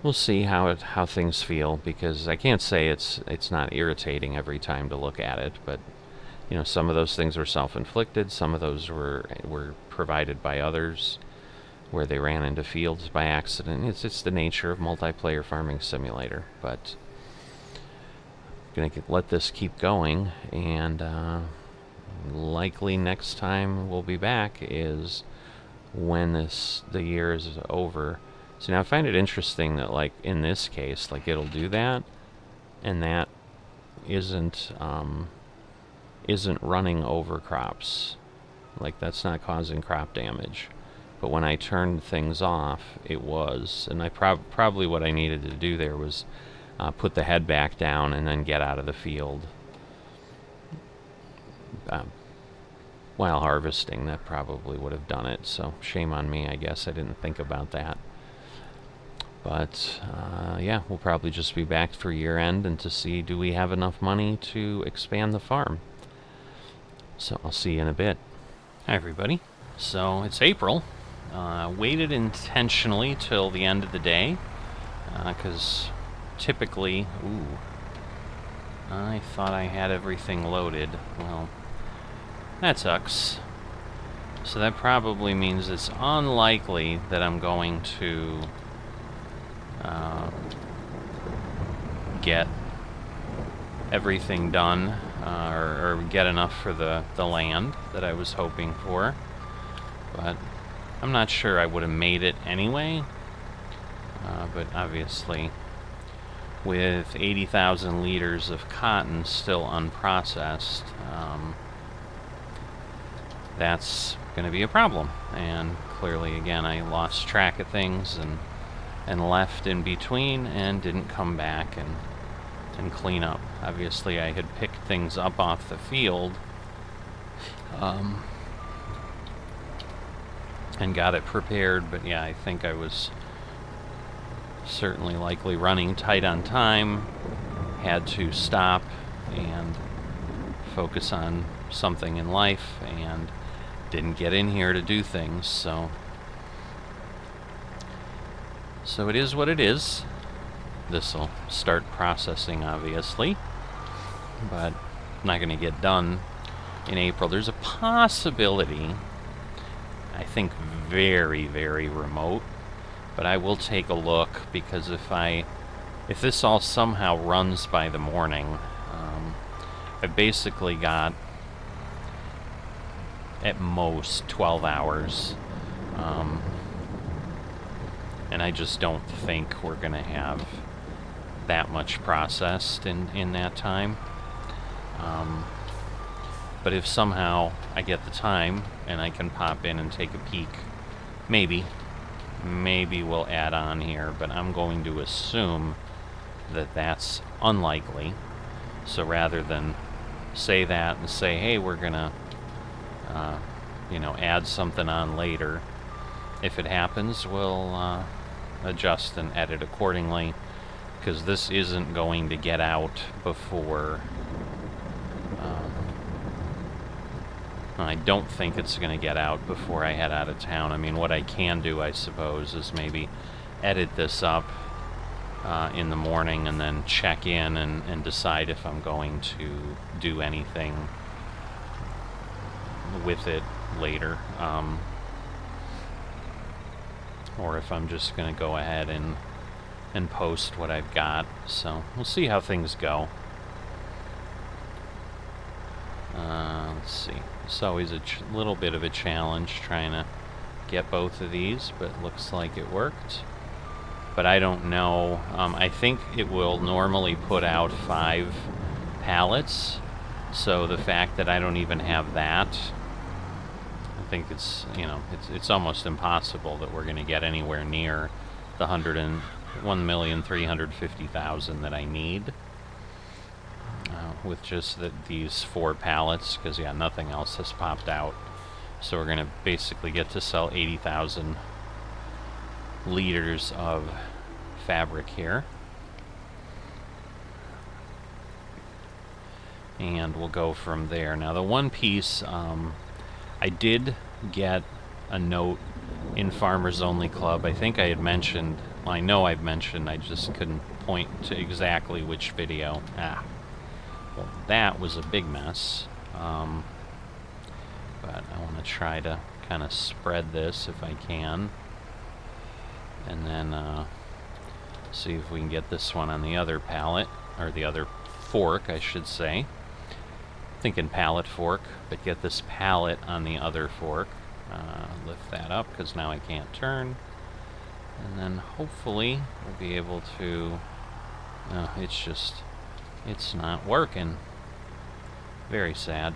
we'll see how things feel, because I can't say it's not irritating every time to look at it. But some of those things were self-inflicted. Some of those were provided by others, where they ran into fields by accident. It's the nature of multiplayer farming simulator. But I'm gonna let this keep going, and likely next time we'll be back is when the year is over. So now I find it interesting that, like, in this case, like, it'll do that, and that isn't running over crops. Like, that's not causing crop damage. But when I turned things off, it was. And I probably what I needed to do there was put the head back down and then get out of the field while harvesting. That probably would have done it. So shame on me, I guess. I didn't think about that. But yeah, we'll probably just be back for year end and to see, do we have enough money to expand the farm. So I'll see you in a bit. Hi everybody. So it's April. Waited intentionally till the end of the day, because typically, I thought I had everything loaded. Well, that sucks. So that probably means it's unlikely that I'm going to get everything done, or get enough for the land that I was hoping for. But I'm not sure I would have made it anyway. But obviously, with 80,000 liters of cotton still unprocessed, that's going to be a problem. And clearly, again, I lost track of things and left in between and didn't come back and clean up. Obviously, I had picked things up off the field and got it prepared, but yeah, I think I was certainly likely running tight on time, had to stop and focus on something in life, and didn't get in here to do things, so it is what it is. This'll start processing, obviously, but not going to get done in April. There's a possibility, I think very, very remote, but I will take a look, because if this all somehow runs by the morning, I've basically got at most 12 hours, and I just don't think we're going to have that much processed in that time. But if somehow I get the time and I can pop in and take a peek, maybe we'll add on here, but I'm going to assume that that's unlikely. So rather than say that and say, hey, we're gonna add something on later, if it happens, we'll adjust and edit accordingly, because this isn't going to get out before I don't think it's going to get out before I head out of town. I mean, what I can do, I suppose, is maybe edit this up in the morning and then check in and decide if I'm going to do anything with it later. Or if I'm just going to go ahead and post what I've got. So we'll see how things go. Let's see. It's always a little bit of a challenge trying to get both of these, but it looks like it worked. But I don't know. I think it will normally put out 5 pallets, so the fact that I don't even have that, I think it's almost impossible that we're going to get anywhere near the 1,350,000 that I need. With just these 4 pallets, because yeah, nothing else has popped out. So we're going to basically get to sell 80,000 liters of fabric here. And we'll go from there. Now the one piece, I did get a note in Farmers Only Club. I think I had mentioned, well, I know I've mentioned, I just couldn't point to exactly which video. Well, that was a big mess, but I want to try to kind of spread this if I can, and then see if we can get this one on the other pallet, or the other fork, I should say. Thinking pallet fork, but get this pallet on the other fork. Lift that up, because now I can't turn, and then hopefully we'll be able to. It's not working. Very sad.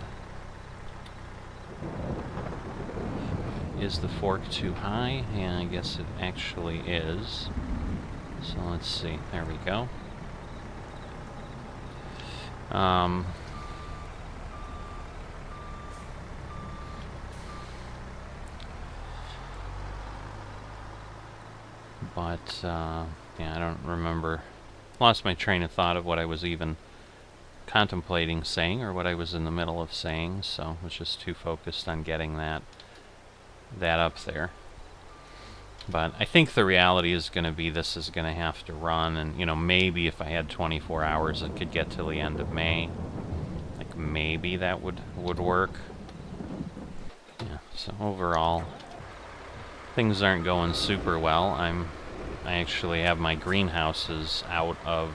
Is the fork too high? Yeah, I guess it actually is. So let's see. There we go. Yeah, I don't remember. Lost my train of thought of what I was even contemplating saying, or what I was in the middle of saying, so I was just too focused on getting that up there. But I think the reality is going to be this is going to have to run, and maybe if I had 24 hours I could get till the end of May. Like maybe that would work. Yeah, so overall, things aren't going super well. I actually have my greenhouses out of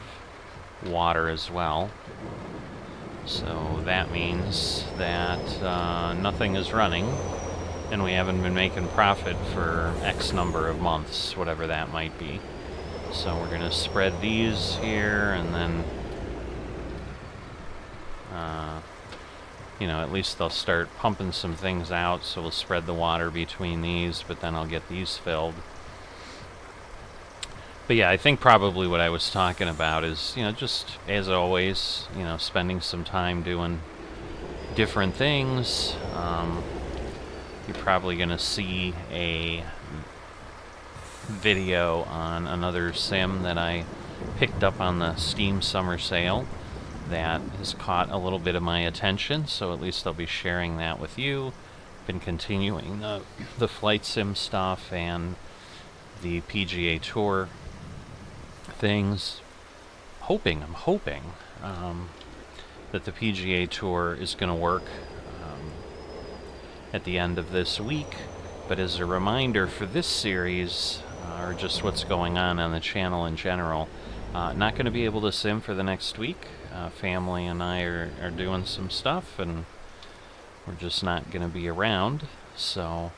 water as well. So that means that nothing is running, and we haven't been making profit for X number of months, whatever that might be. So we're going to spread these here, and then, you know, at least they'll start pumping some things out, so we'll spread the water between these, but then I'll get these filled. But yeah, I think probably what I was talking about is, you know, just as always, you know, spending some time doing different things. You're probably going to see a video on another sim that I picked up on the Steam Summer Sale that has caught a little bit of my attention, so at least I'll be sharing that with you. Been continuing the flight sim stuff and the PGA Tour things. I'm hoping that the PGA Tour is going to work at the end of this week. But as a reminder for this series, or just what's going on the channel in general, not going to be able to sim for the next week. Family and I are doing some stuff, and we're just not going to be around. So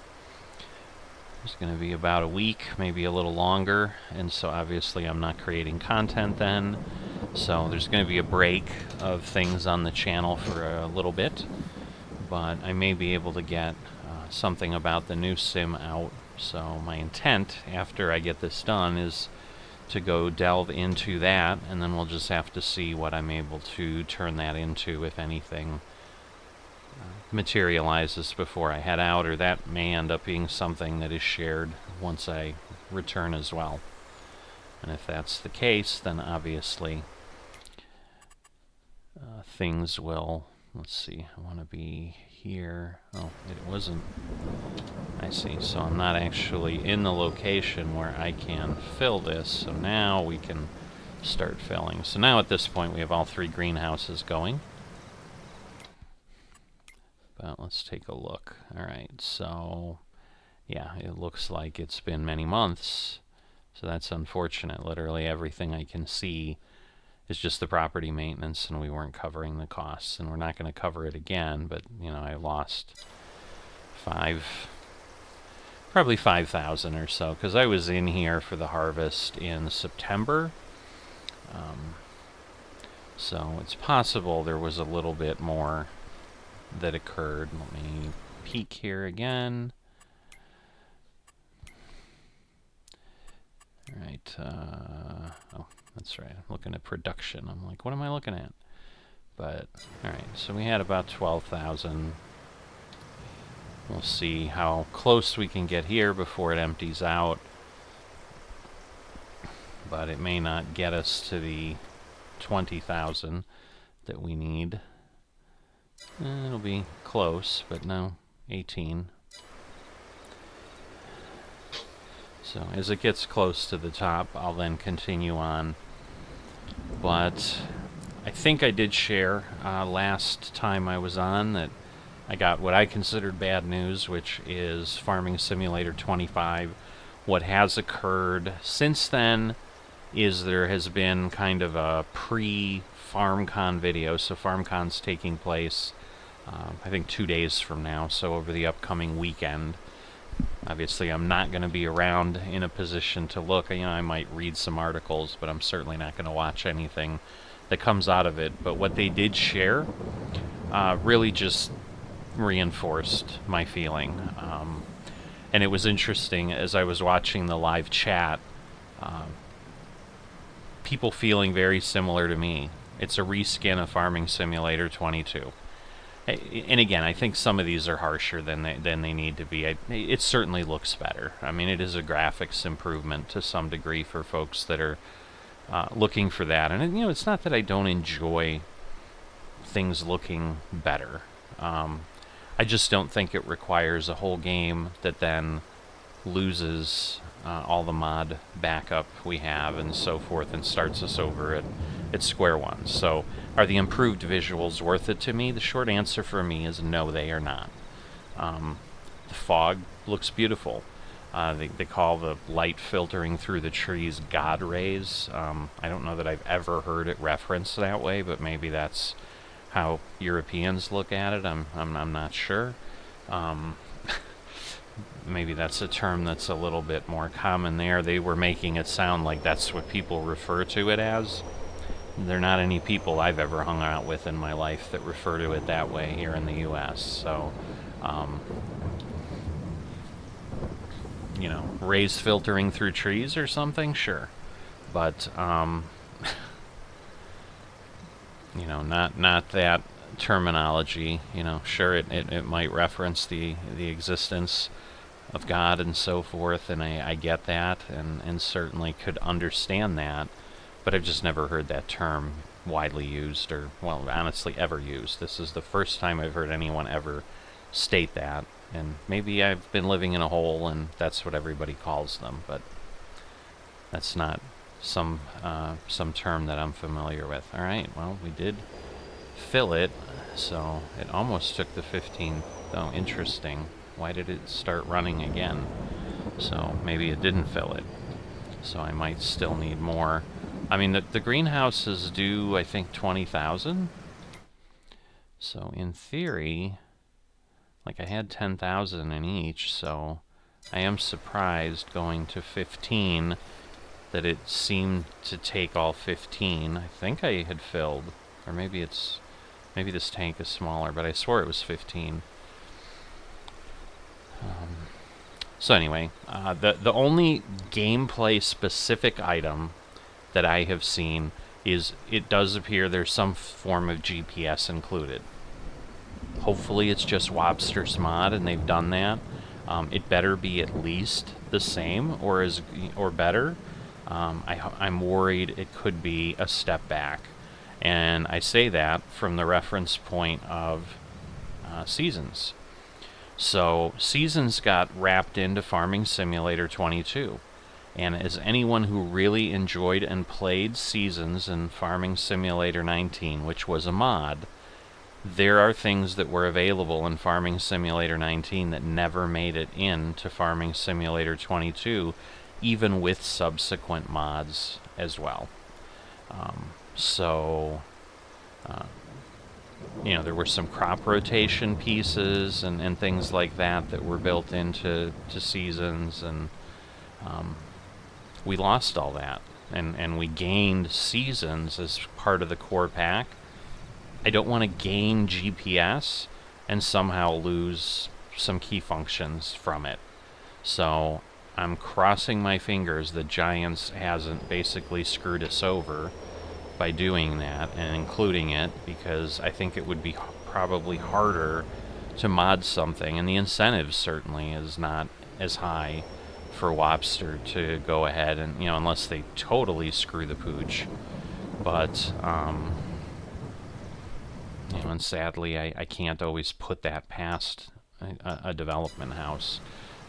it's going to be about a week, maybe a little longer, and so obviously I'm not creating content then. So there's going to be a break of things on the channel for a little bit, but I may be able to get something about the new sim out. So my intent after I get this done is to go delve into that, and then we'll just have to see what I'm able to turn that into, if anything materializes before I head out, or that may end up being something that is shared once I return as well. And if that's the case, then obviously things will, let's see, I want to be here. Oh, it wasn't. I see. So I'm not actually in the location where I can fill this. So now we can start filling. So now at this point we have all 3 greenhouses going. But let's take a look. Alright, so yeah, it looks like it's been many months. So that's unfortunate. Literally everything I can see is just the property maintenance, and we weren't covering the costs, and we're not going to cover it again. But you know, I lost probably 5,000 or so, because I was in here for the harvest in September. So it's possible there was a little bit more that occurred. Let me peek here again. Alright, oh, that's right, I'm looking at production. I'm like, what am I looking at? But, alright, so we had about 12,000. We'll see how close we can get here before it empties out. But it may not get us to the 20,000 that we need. It'll be close, but no, 18. So as it gets close to the top, I'll then continue on. But I think I did share last time I was on that I got what I considered bad news, which is Farming Simulator 25. What has occurred since then is there has been kind of a pre-FarmCon video. So FarmCon's taking place, I think 2 days from now, so over the upcoming weekend. Obviously, I'm not going to be around in a position to look. You know, I might read some articles, but I'm certainly not going to watch anything that comes out of it. But what they did share really just reinforced my feeling. And it was interesting as I was watching the live chat, people feeling very similar to me. It's a reskin of Farming Simulator 22. And again, I think some of these are harsher than they need to be. It certainly looks better. I mean, it is a graphics improvement to some degree for folks that are looking for that. And you know, it's not that I don't enjoy things looking better. I just don't think it requires a whole game that then loses all the mod backup we have and so forth, and starts us over at square one. So are the improved visuals worth it to me? The short answer for me is no, they are not. the fog looks beautiful. They call the light filtering through the trees God rays. I don't know that I've ever heard it referenced that way, but maybe that's how Europeans look at it. I'm not sure. Maybe that's a term that's a little bit more common there. They were making it sound like that's what people refer to it as. There are not any people I've ever hung out with in my life that refer to it that way here in the U.S. So, you know, rays filtering through trees or something, sure. But, you know, not that terminology. You know, sure, it might reference the existence of God and so forth, and I get that, and certainly could understand that, but I've just never heard that term widely used, or, well, honestly, ever used. This is the first time I've heard anyone ever state that, and maybe I've been living in a hole and that's what everybody calls them, but that's not some term that I'm familiar with. All right, well, we did fill it, so it almost took the 15. Oh, interesting. Why did it start running again? So maybe it didn't fill it. So I might still need more. I mean, the greenhouses do, I think, 20,000. So in theory, like I had 10,000 in each, so I am surprised going to 15 that it seemed to take all 15. I think I had filled, or maybe this tank is smaller, but I swore it was 15. So anyway, the only gameplay specific item that I have seen is it does appear there's some form of GPS included. Hopefully it's just Wobster's mod and they've done that. It better be at least the same or better. I'm worried it could be a step back, and I say that from the reference point of Seasons. So Seasons got wrapped into Farming Simulator 22, and as anyone who really enjoyed and played Seasons in Farming Simulator 19, which was a mod, there are things that were available in Farming Simulator 19 that never made it into Farming Simulator 22, even with subsequent mods as well. You know, there were some crop rotation pieces and things like that were built into Seasons, and we lost all that, and we gained Seasons as part of the core pack. I don't want to gain GPS and somehow lose some key functions from it. So I'm crossing my fingers that Giants hasn't basically screwed us over by doing that and including it, because I think it would be probably harder to mod something, and the incentive certainly is not as high for Wobster to go ahead and, you know, unless they totally screw the pooch. But you know, and sadly I can't always put that past a development house.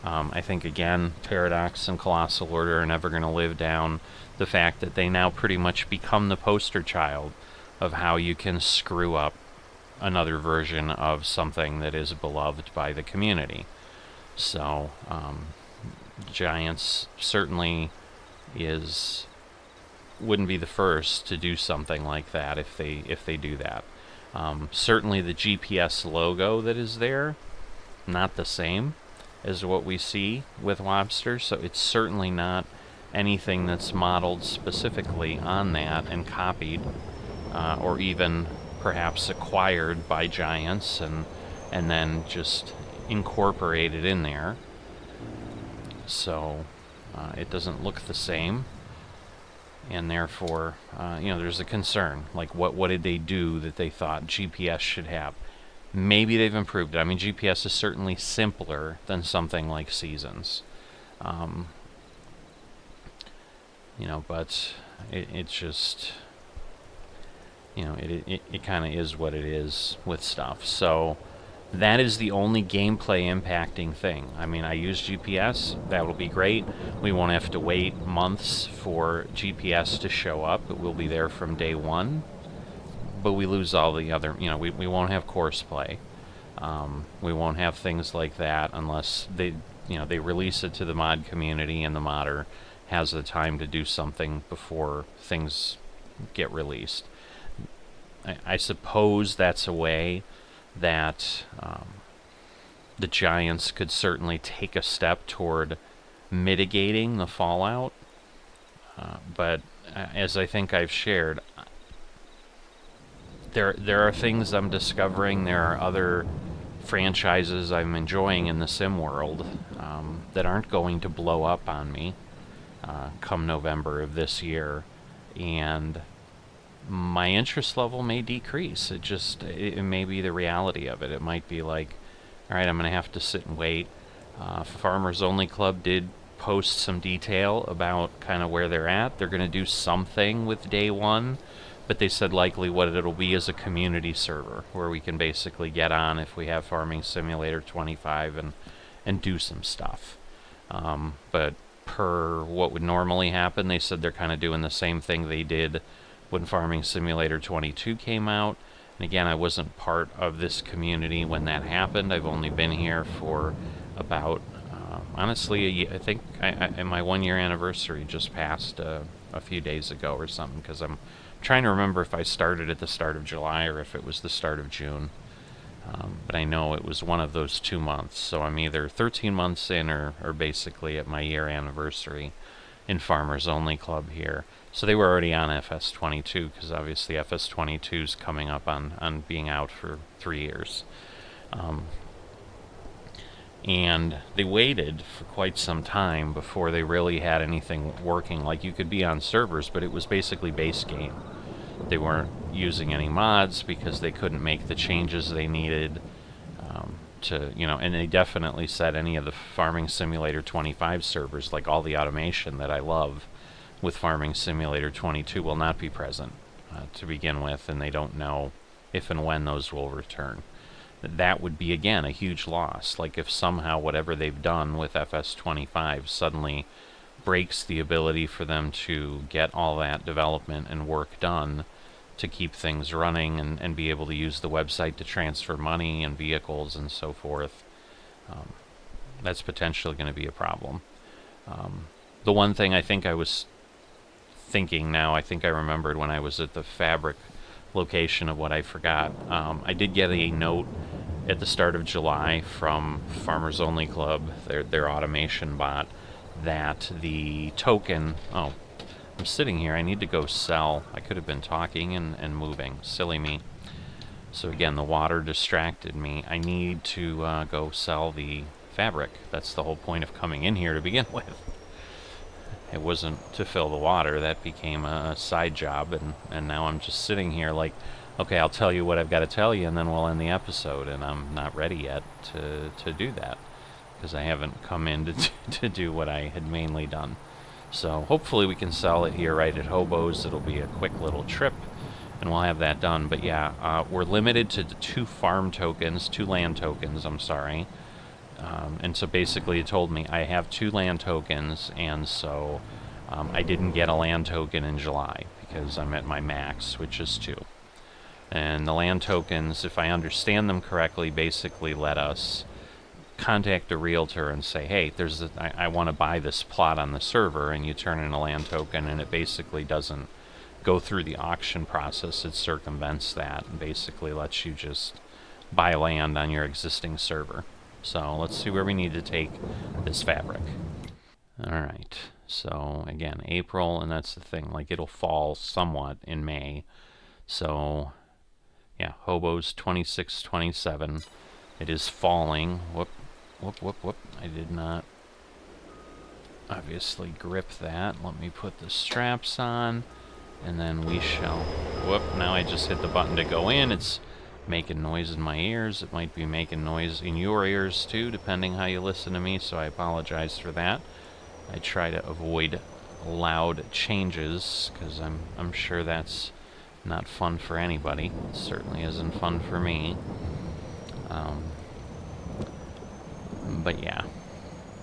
I think, again, Paradox and Colossal Order are never going to live down the fact that they now pretty much become the poster child of how you can screw up another version of something that is beloved by the community. So, Giants certainly wouldn't be the first to do something like that if they do that. Certainly the GPS logo that is there, not the same as what we see with Wobster, so it's certainly not anything that's modeled specifically on that and copied, or even perhaps acquired by Giants and then just incorporated in there. So it doesn't look the same, and therefore, you know, there's a concern. Like, what did they do that they thought GPS should have? Maybe they've improved it. I mean, GPS is certainly simpler than something like Seasons. You know, but it's just, you know, it kind of is what it is with stuff. So that is the only gameplay impacting thing. I mean, I use GPS. That will be great. We won't have to wait months for GPS to show up. It will be there from day one. But we lose all the other, you know, we won't have course play. We won't have things like that unless they release it to the mod community and the modder has the time to do something before things get released. I suppose that's a way that the Giants could certainly take a step toward mitigating the fallout. But as I think I've shared, there are things I'm discovering. There are other franchises I'm enjoying in the sim world that aren't going to blow up on me come November of this year, and my interest level may decrease. It may be the reality of it. It might be like, all right, I'm going to have to sit and wait. Farmers Only Club did post some detail about kind of where they're at. They're going to do something with day one, but they said likely what it'll be is a community server where we can basically get on if we have Farming Simulator 25 and do some stuff. But per what would normally happen, they said they're kind of doing the same thing they did when Farming Simulator 22 came out. And again, I wasn't part of this community when that happened. I've only been here for about, honestly, I think my 1 year anniversary just passed a few days ago or something, because I'm trying to remember if I started at the start of July or if it was the start of June. But I know it was one of those 2 months, so I'm either 13 months in or basically at my year anniversary in Farmers Only Club here. So they were already on FS22, because obviously FS22 is coming up on being out for 3 years. And they waited for quite some time before they really had anything working. Like, you could be on servers, but it was basically base game. They weren't using any mods because they couldn't make the changes they needed and they definitely said any of the Farming Simulator 25 servers, like all the automation that I love with Farming Simulator 22, will not be present to begin with, and they don't know if and when those will return. That would be, again, a huge loss. Like, if somehow whatever they've done with FS25 suddenly breaks the ability for them to get all that development and work done to keep things running and be able to use the website to transfer money and vehicles and so forth, that's potentially going to be a problem. The one thing I think I was thinking now, I think I remembered when I was at the Fabric location of what I forgot. I did get a note at the start of July from Farmers Only Club, their automation bot, that the token... Oh, I'm sitting here. I need to go sell. I could have been talking and moving. Silly me. So again, the water distracted me. I need to go sell the fabric. That's the whole point of coming in here to begin with. It wasn't to fill the water. That became a side job, and now I'm just sitting here like, okay, I'll tell you what I've got to tell you, and then we'll end the episode, and I'm not ready yet to do that, because I haven't come in to do what I had mainly done. So hopefully we can sell it here right at Hobo's. It'll be a quick little trip, and we'll have that done. But yeah, we're limited to 2 land tokens, I'm sorry. And so basically it told me I have 2 land tokens, and so I didn't get a land token in July because I'm at my max, which is 2. And the land tokens, if I understand them correctly, basically let us contact a realtor and say, hey, I want to buy this plot on the server, and you turn in a land token, and it basically doesn't go through the auction process. It circumvents that and basically lets you just buy land on your existing server. So let's see where we need to take this fabric. Alright, so again, April, and that's the thing, like, it'll fall somewhat in May. So yeah, Hobo's 26, 27. It is falling. Whoop. I did not obviously grip that. Let me put the straps on, and then we shall... Whoop, now I just hit the button to go in. It's making noise in my ears. It might be making noise in your ears too, depending how you listen to me, so I apologize for that. I try to avoid loud changes, because I'm sure that's not fun for anybody. It certainly isn't fun for me. But yeah,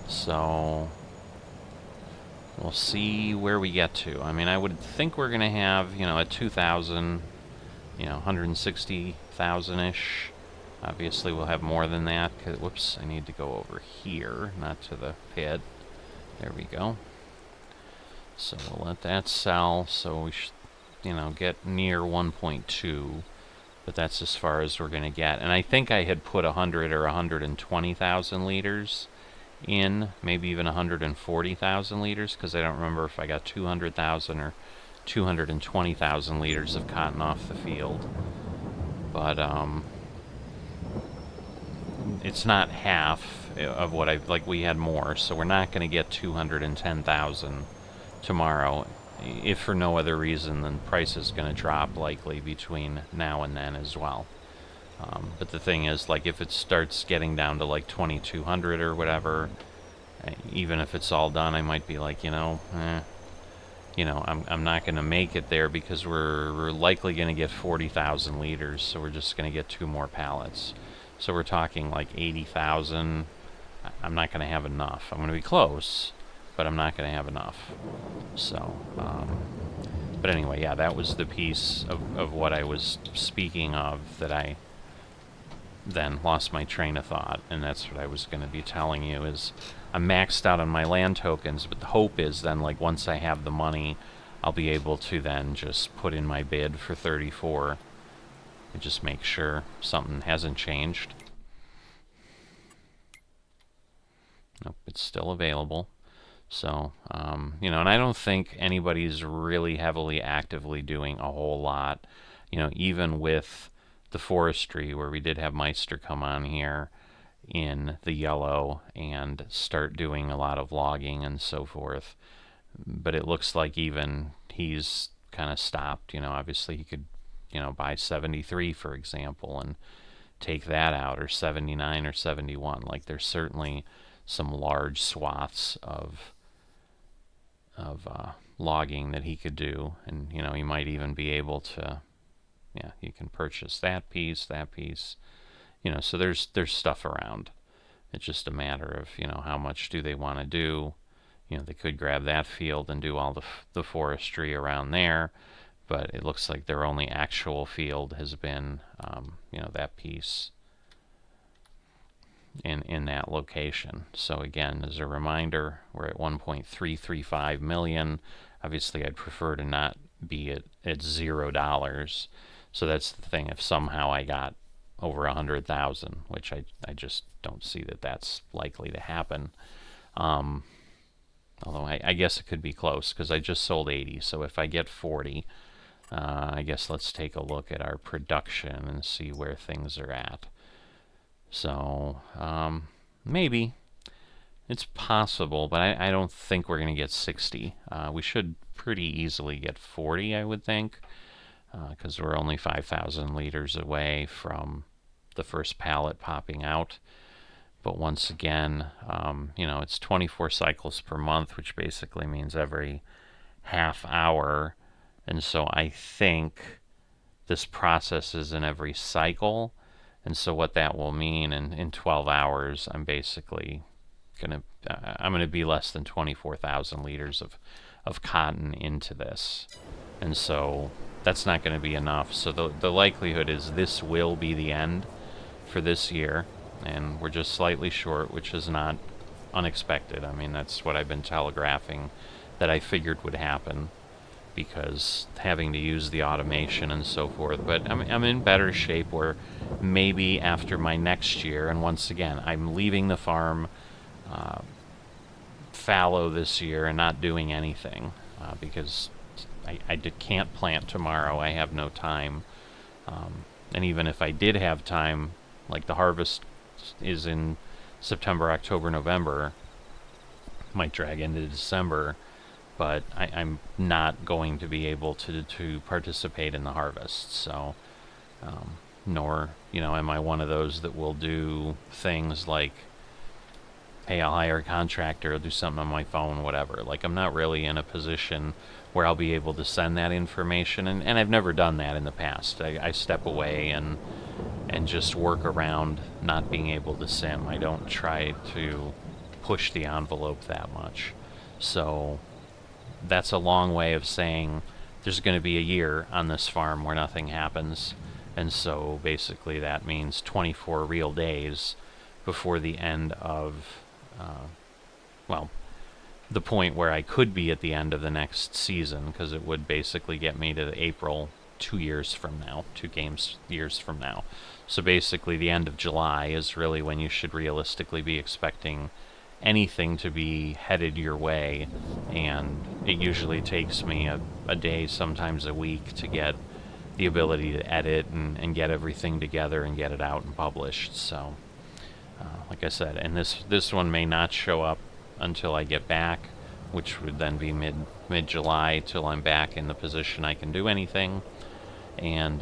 so we'll see where we get to. I mean, I would think we're going to have, at 2,000, 160,000-ish Obviously we'll have more than that, 'cause, whoops, I need to go over here, not to the pit. There we go. So we'll let that sell, so we should, you know, get near 1.2, but that's as far as we're going to get. And I think I had put 100 or 120,000 liters in, maybe even 140,000 liters, because I don't remember if I got 200,000 or 220,000 liters of cotton off the field. But it's not half of what I like. We had more, so we're not going to get 210,000 tomorrow, if for no other reason than price is going to drop likely between now and then as well. But the thing is, like, if it starts getting down to like 2,200 or whatever, even if it's all done, I might be like, you know, I'm not going to make it there, because we're likely going to get 40,000 liters, so we're just going to get 2 more pallets. So we're talking like 80,000. I'm not going to have enough. I'm going to be close, but I'm not going to have enough. So, but anyway, yeah, that was the piece of what I was speaking of that I then lost my train of thought, and that's what I was going to be telling you is I'm maxed out on my land tokens, but the hope is then, like, once I have the money, I'll be able to then just put in my bid for 34 and just make sure something hasn't changed. Nope, it's still available. So, you know, and I don't think anybody's really heavily actively doing a whole lot, you know, even with the forestry, where we did have Meister come on here in the yellow and start doing a lot of logging and so forth. But it looks like even he's kind of stopped. You know, obviously he could, you know, buy 73, for example, and take that out, or 79 or 71. Like, there's certainly some large swaths of logging that he could do, and, you know, he might even be able to, yeah, you can purchase that piece, you know, so there's stuff around. It's just a matter of, you know, how much do they want to do. You know, they could grab that field and do all the forestry around there, but it looks like their only actual field has been, you know, that piece in that location. So again, as a reminder, we're at 1.335 million. Obviously, I'd prefer to not be at $0. So that's the thing. If somehow I got over 100,000, which I just don't see that that's likely to happen. Although I guess it could be close, because I just sold 80. So if I get 40, I guess let's take a look at our production and see where things are at. So maybe it's possible, but I don't think we're going to get 60. We should pretty easily get 40, I would think, because we're only 5,000 liters away from the first pallet popping out. But once again, you know, it's 24 cycles per month, which basically means every half hour. And so I think this process is in every cycle. And so what that will mean in 12 hours, I'm basically I'm gonna be less than 24,000 liters of cotton into this. And so that's not going to be enough. So the likelihood is this will be the end for this year, and we're just slightly short, which is not unexpected. I mean, that's what I've been telegraphing that I figured would happen, because having to use the automation and so forth. But I'm in better shape where maybe after my next year, and once again, I'm leaving the farm fallow this year and not doing anything, because I can't plant tomorrow. I have no time. And even if I did have time, like the harvest is in September, October, November, might drag into December, but I'm not going to be able to participate in the harvest. So, nor, you know, am I one of those that will do things like, hey, I'll hire a contractor, I'll do something on my phone, whatever. Like, I'm not really in a position where I'll be able to send that information, and I've never done that in the past. I step away and just work around not being able to sim. I don't try to push the envelope that much. So that's a long way of saying there's going to be a year on this farm where nothing happens, And so basically that means 24 real days before the end of, well, the point where I could be at the end of the next season, because it would basically get me to April 2 years from now, 2 years from now. So basically the end of July is really when you should realistically be expecting anything to be headed your way, and it usually takes me a day, sometimes a week, to get the ability to edit and get everything together and get it out and published. So like I said, and this one may not show up until I get back, which would then be mid-July, till I'm back in the position I can do anything. And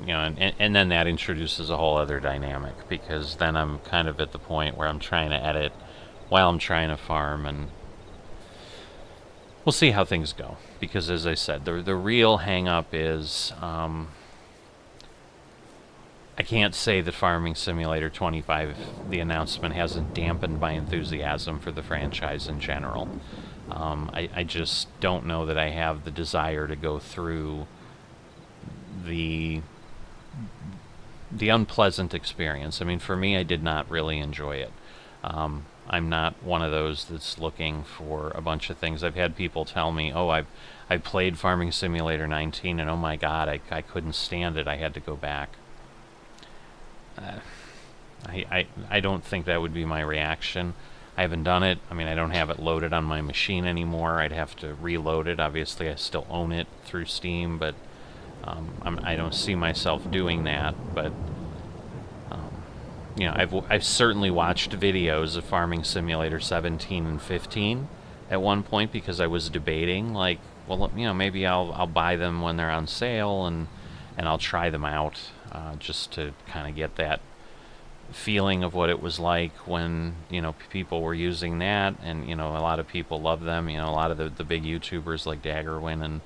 you know, and then that introduces a whole other dynamic, because then I'm kind of at the point where I'm trying to edit while I'm trying to farm, and we'll see how things go. Because as I said, the real hang-up is I can't say that Farming Simulator 25, the announcement, hasn't dampened my enthusiasm for the franchise in general. I just don't know that I have the desire to go through the unpleasant experience. I mean, for me, I did not really enjoy it. I'm not one of those that's looking for a bunch of things. I've had people tell me, oh, I played Farming Simulator 19, and oh my god, I couldn't stand it, I had to go back. I don't think that would be my reaction. I haven't done it. I mean, I don't have it loaded on my machine anymore. I'd have to reload it. Obviously, I still own it through Steam, but I don't see myself doing that. But you know, I've certainly watched videos of Farming Simulator 17 and 15 at one point, because I was debating, like, well, you know, maybe I'll buy them when they're on sale, and I'll try them out, just to kind of get that feeling of what it was like when, you know, people were using that. And, you know, a lot of people love them. You know, a lot of the big YouTubers like Daggerwin and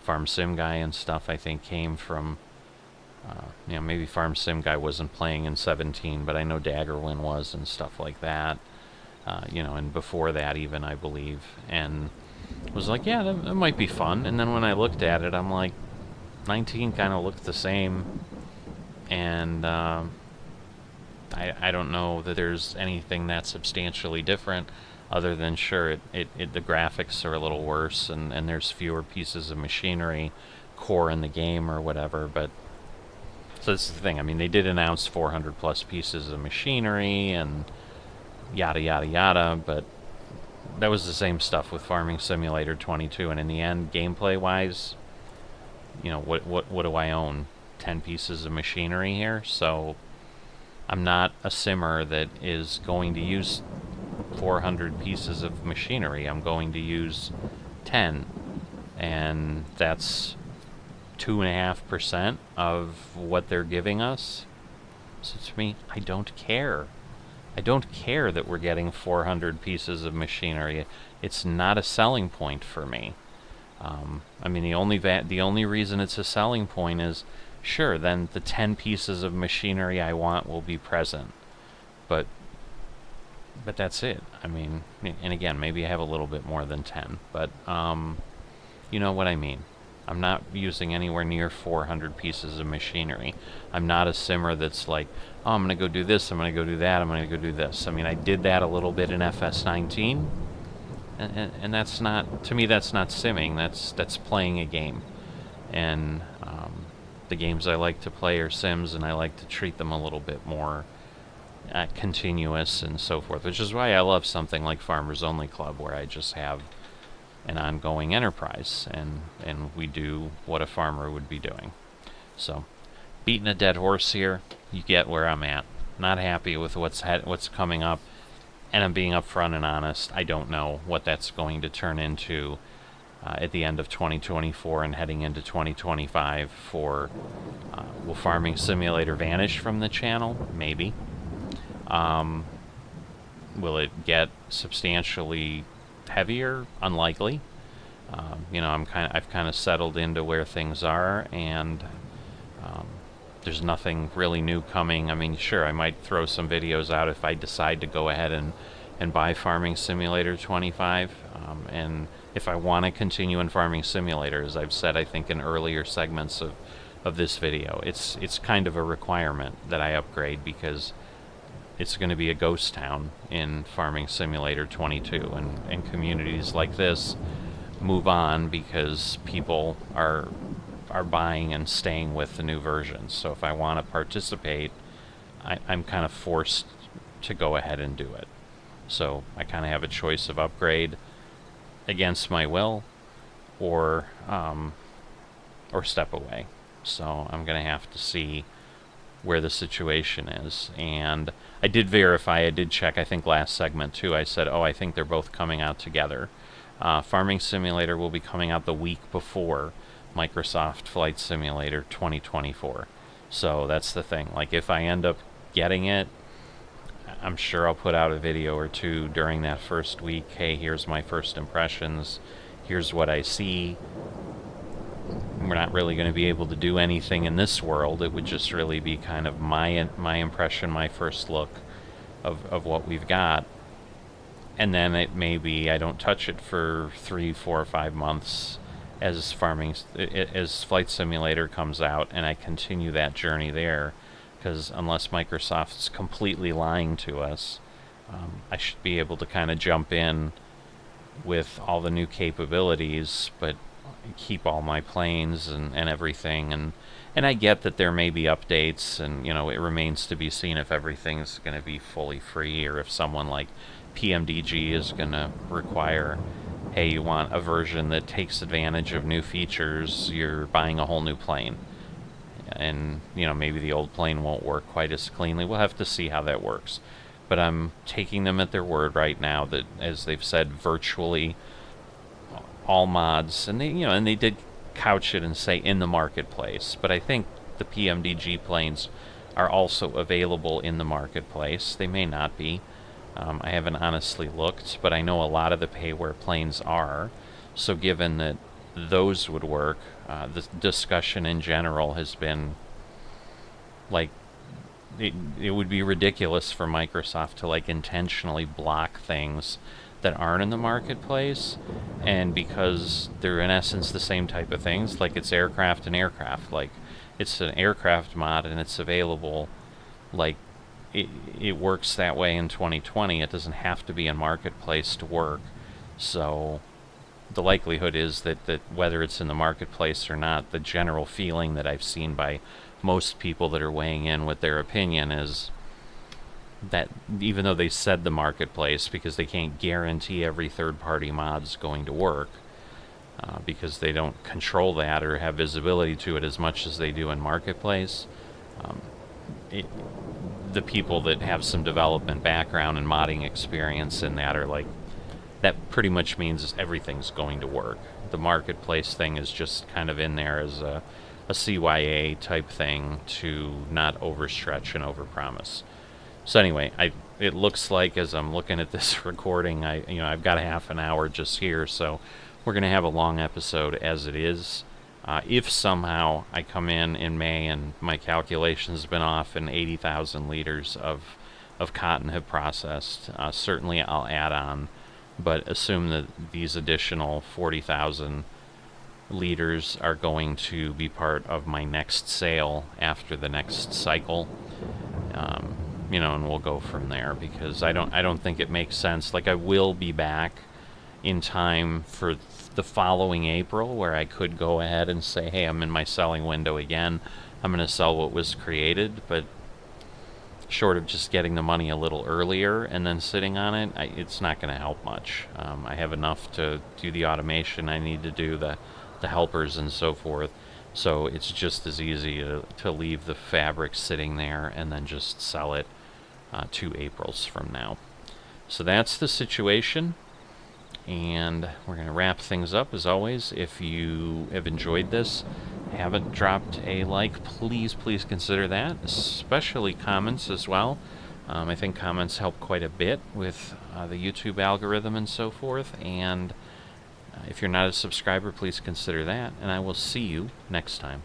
Farm Sim Guy and stuff, I think, came from, you know, maybe Farm Sim Guy wasn't playing in 17, but I know Daggerwin was and stuff like that. You know, and before that even, I believe. And was like, yeah, that might be fun. And then when I looked at it, I'm like, 19 kind of looked the same. And I don't know that there's anything that substantially different, other than, sure, the graphics are a little worse, and there's fewer pieces of machinery core in the game or whatever. But so this is the thing. I mean, they did announce 400 plus pieces of machinery and yada yada yada, but that was the same stuff with Farming Simulator 22. And in the end, gameplay wise, you know, what do I own? 10 pieces of machinery here. So I'm not a simmer that is going to use 400 pieces of machinery. I'm going to use 10, and that's 2.5% of what they're giving us. So to me, I don't care. I don't care that we're getting 400 pieces of machinery. It's not a selling point for me. I mean, the only reason it's a selling point is, sure, then the 10 pieces of machinery I want will be present, but that's it. I mean, and again, maybe I have a little bit more than 10, but you know what I mean. I'm not using anywhere near 400 pieces of machinery. I'm not a simmer that's like, oh, I'm going to go do this, I'm going to go do that, I'm going to go do this. I mean, I did that a little bit in FS19, and that's not, to me, that's not simming. That's playing a game. And the games I like to play are sims, and I like to treat them a little bit more continuous and so forth, which is why I love something like Farmers Only Club, where I just have an ongoing enterprise, and we do what a farmer would be doing. So, beating a dead horse here, you get where I'm at. Not happy with what's coming up, and I'm being upfront and honest. I don't know what that's going to turn into at the end of 2024 and heading into 2025 for, will Farming Simulator vanish from the channel? Maybe. Will it get substantially heavier? Unlikely. You know, I've kind of settled into where things are, and there's nothing really new coming. I mean, sure, I might throw some videos out if I decide to go ahead and buy Farming Simulator 25, and if I want to continue in Farming Simulator, as I've said, I think in earlier segments of this video, it's kind of a requirement that I upgrade, because it's going to be a ghost town in Farming Simulator 22, and communities like this move on because people are buying and staying with the new versions. So if I want to participate, I'm kind of forced to go ahead and do it. So I kind of have a choice of upgrade against my will, or step away. So I'm going to have to see where the situation is. And I did verify, I did check, I think last segment too, I said, oh, I think they're both coming out together. Farming Simulator will be coming out the week before Microsoft Flight Simulator 2024. So that's the thing. Like, if I end up getting it, I'm sure I'll put out a video or two during that first week. Hey, here's my first impressions. Here's what I see. We're not really going to be able to do anything in this world. It would just really be kind of my impression, my first look of what we've got. And then it may be I don't touch it for 3, 4, or 5 months as Flight Simulator comes out, and I continue that journey there. Because unless Microsoft's completely lying to us, I should be able to kind of jump in with all the new capabilities, but keep all my planes and everything. And I get that there may be updates, and it remains to be seen if everything's going to be fully free, or if someone like PMDG is going to require, hey, you want a version that takes advantage of new features, you're buying a whole new plane. And maybe the old plane won't work quite as cleanly. We'll have to see how that works. But I'm taking them at their word right now that, as they've said, virtually all mods, and they did couch it and say in the marketplace, but I think the PMDG planes are also available in the marketplace. They may not be. I haven't honestly looked, but I know a lot of the payware planes are. So given that those would work, the discussion in general has been like, it would be ridiculous for Microsoft to intentionally block things that aren't in the marketplace, and because they're in essence the same type of things, like it's aircraft and aircraft, like it's an aircraft mod and it's available, like it works that way in 2020. It doesn't have to be in marketplace to work. So the likelihood is that whether it's in the marketplace or not, the general feeling that I've seen by most people that are weighing in with their opinion is that even though they said the marketplace, because they can't guarantee every third-party mod's going to work, because they don't control that or have visibility to it as much as they do in marketplace, the people that have some development background and modding experience in that are like, that pretty much means everything's going to work. The marketplace thing is just kind of in there as a CYA type thing to not overstretch and overpromise. So anyway, it looks like, as I'm looking at this recording, I've got a half an hour just here, so we're going to have a long episode as it is. If somehow I come in May and my calculations have been off and 80,000 liters of cotton have processed, certainly I'll add on, but assume that these additional 40,000 liters are going to be part of my next sale after the next cycle. And we'll go from there, because I don't think it makes sense. Like, I will be back in time for the following April, where I could go ahead and say, hey, I'm in my selling window again. I'm going to sell what was created, but short of just getting the money a little earlier and then sitting on it, it's not going to help much. I have enough to do the automation I need to do, the helpers and so forth. So it's just as easy to leave the fabric sitting there and then just sell it 2 Aprils from now. So that's the situation, and we're going to wrap things up as always. If you have enjoyed this, haven't dropped a like, please consider that, especially comments as well. I think comments help quite a bit with the YouTube algorithm and so forth, and if you're not a subscriber, please consider that, and I will see you next time.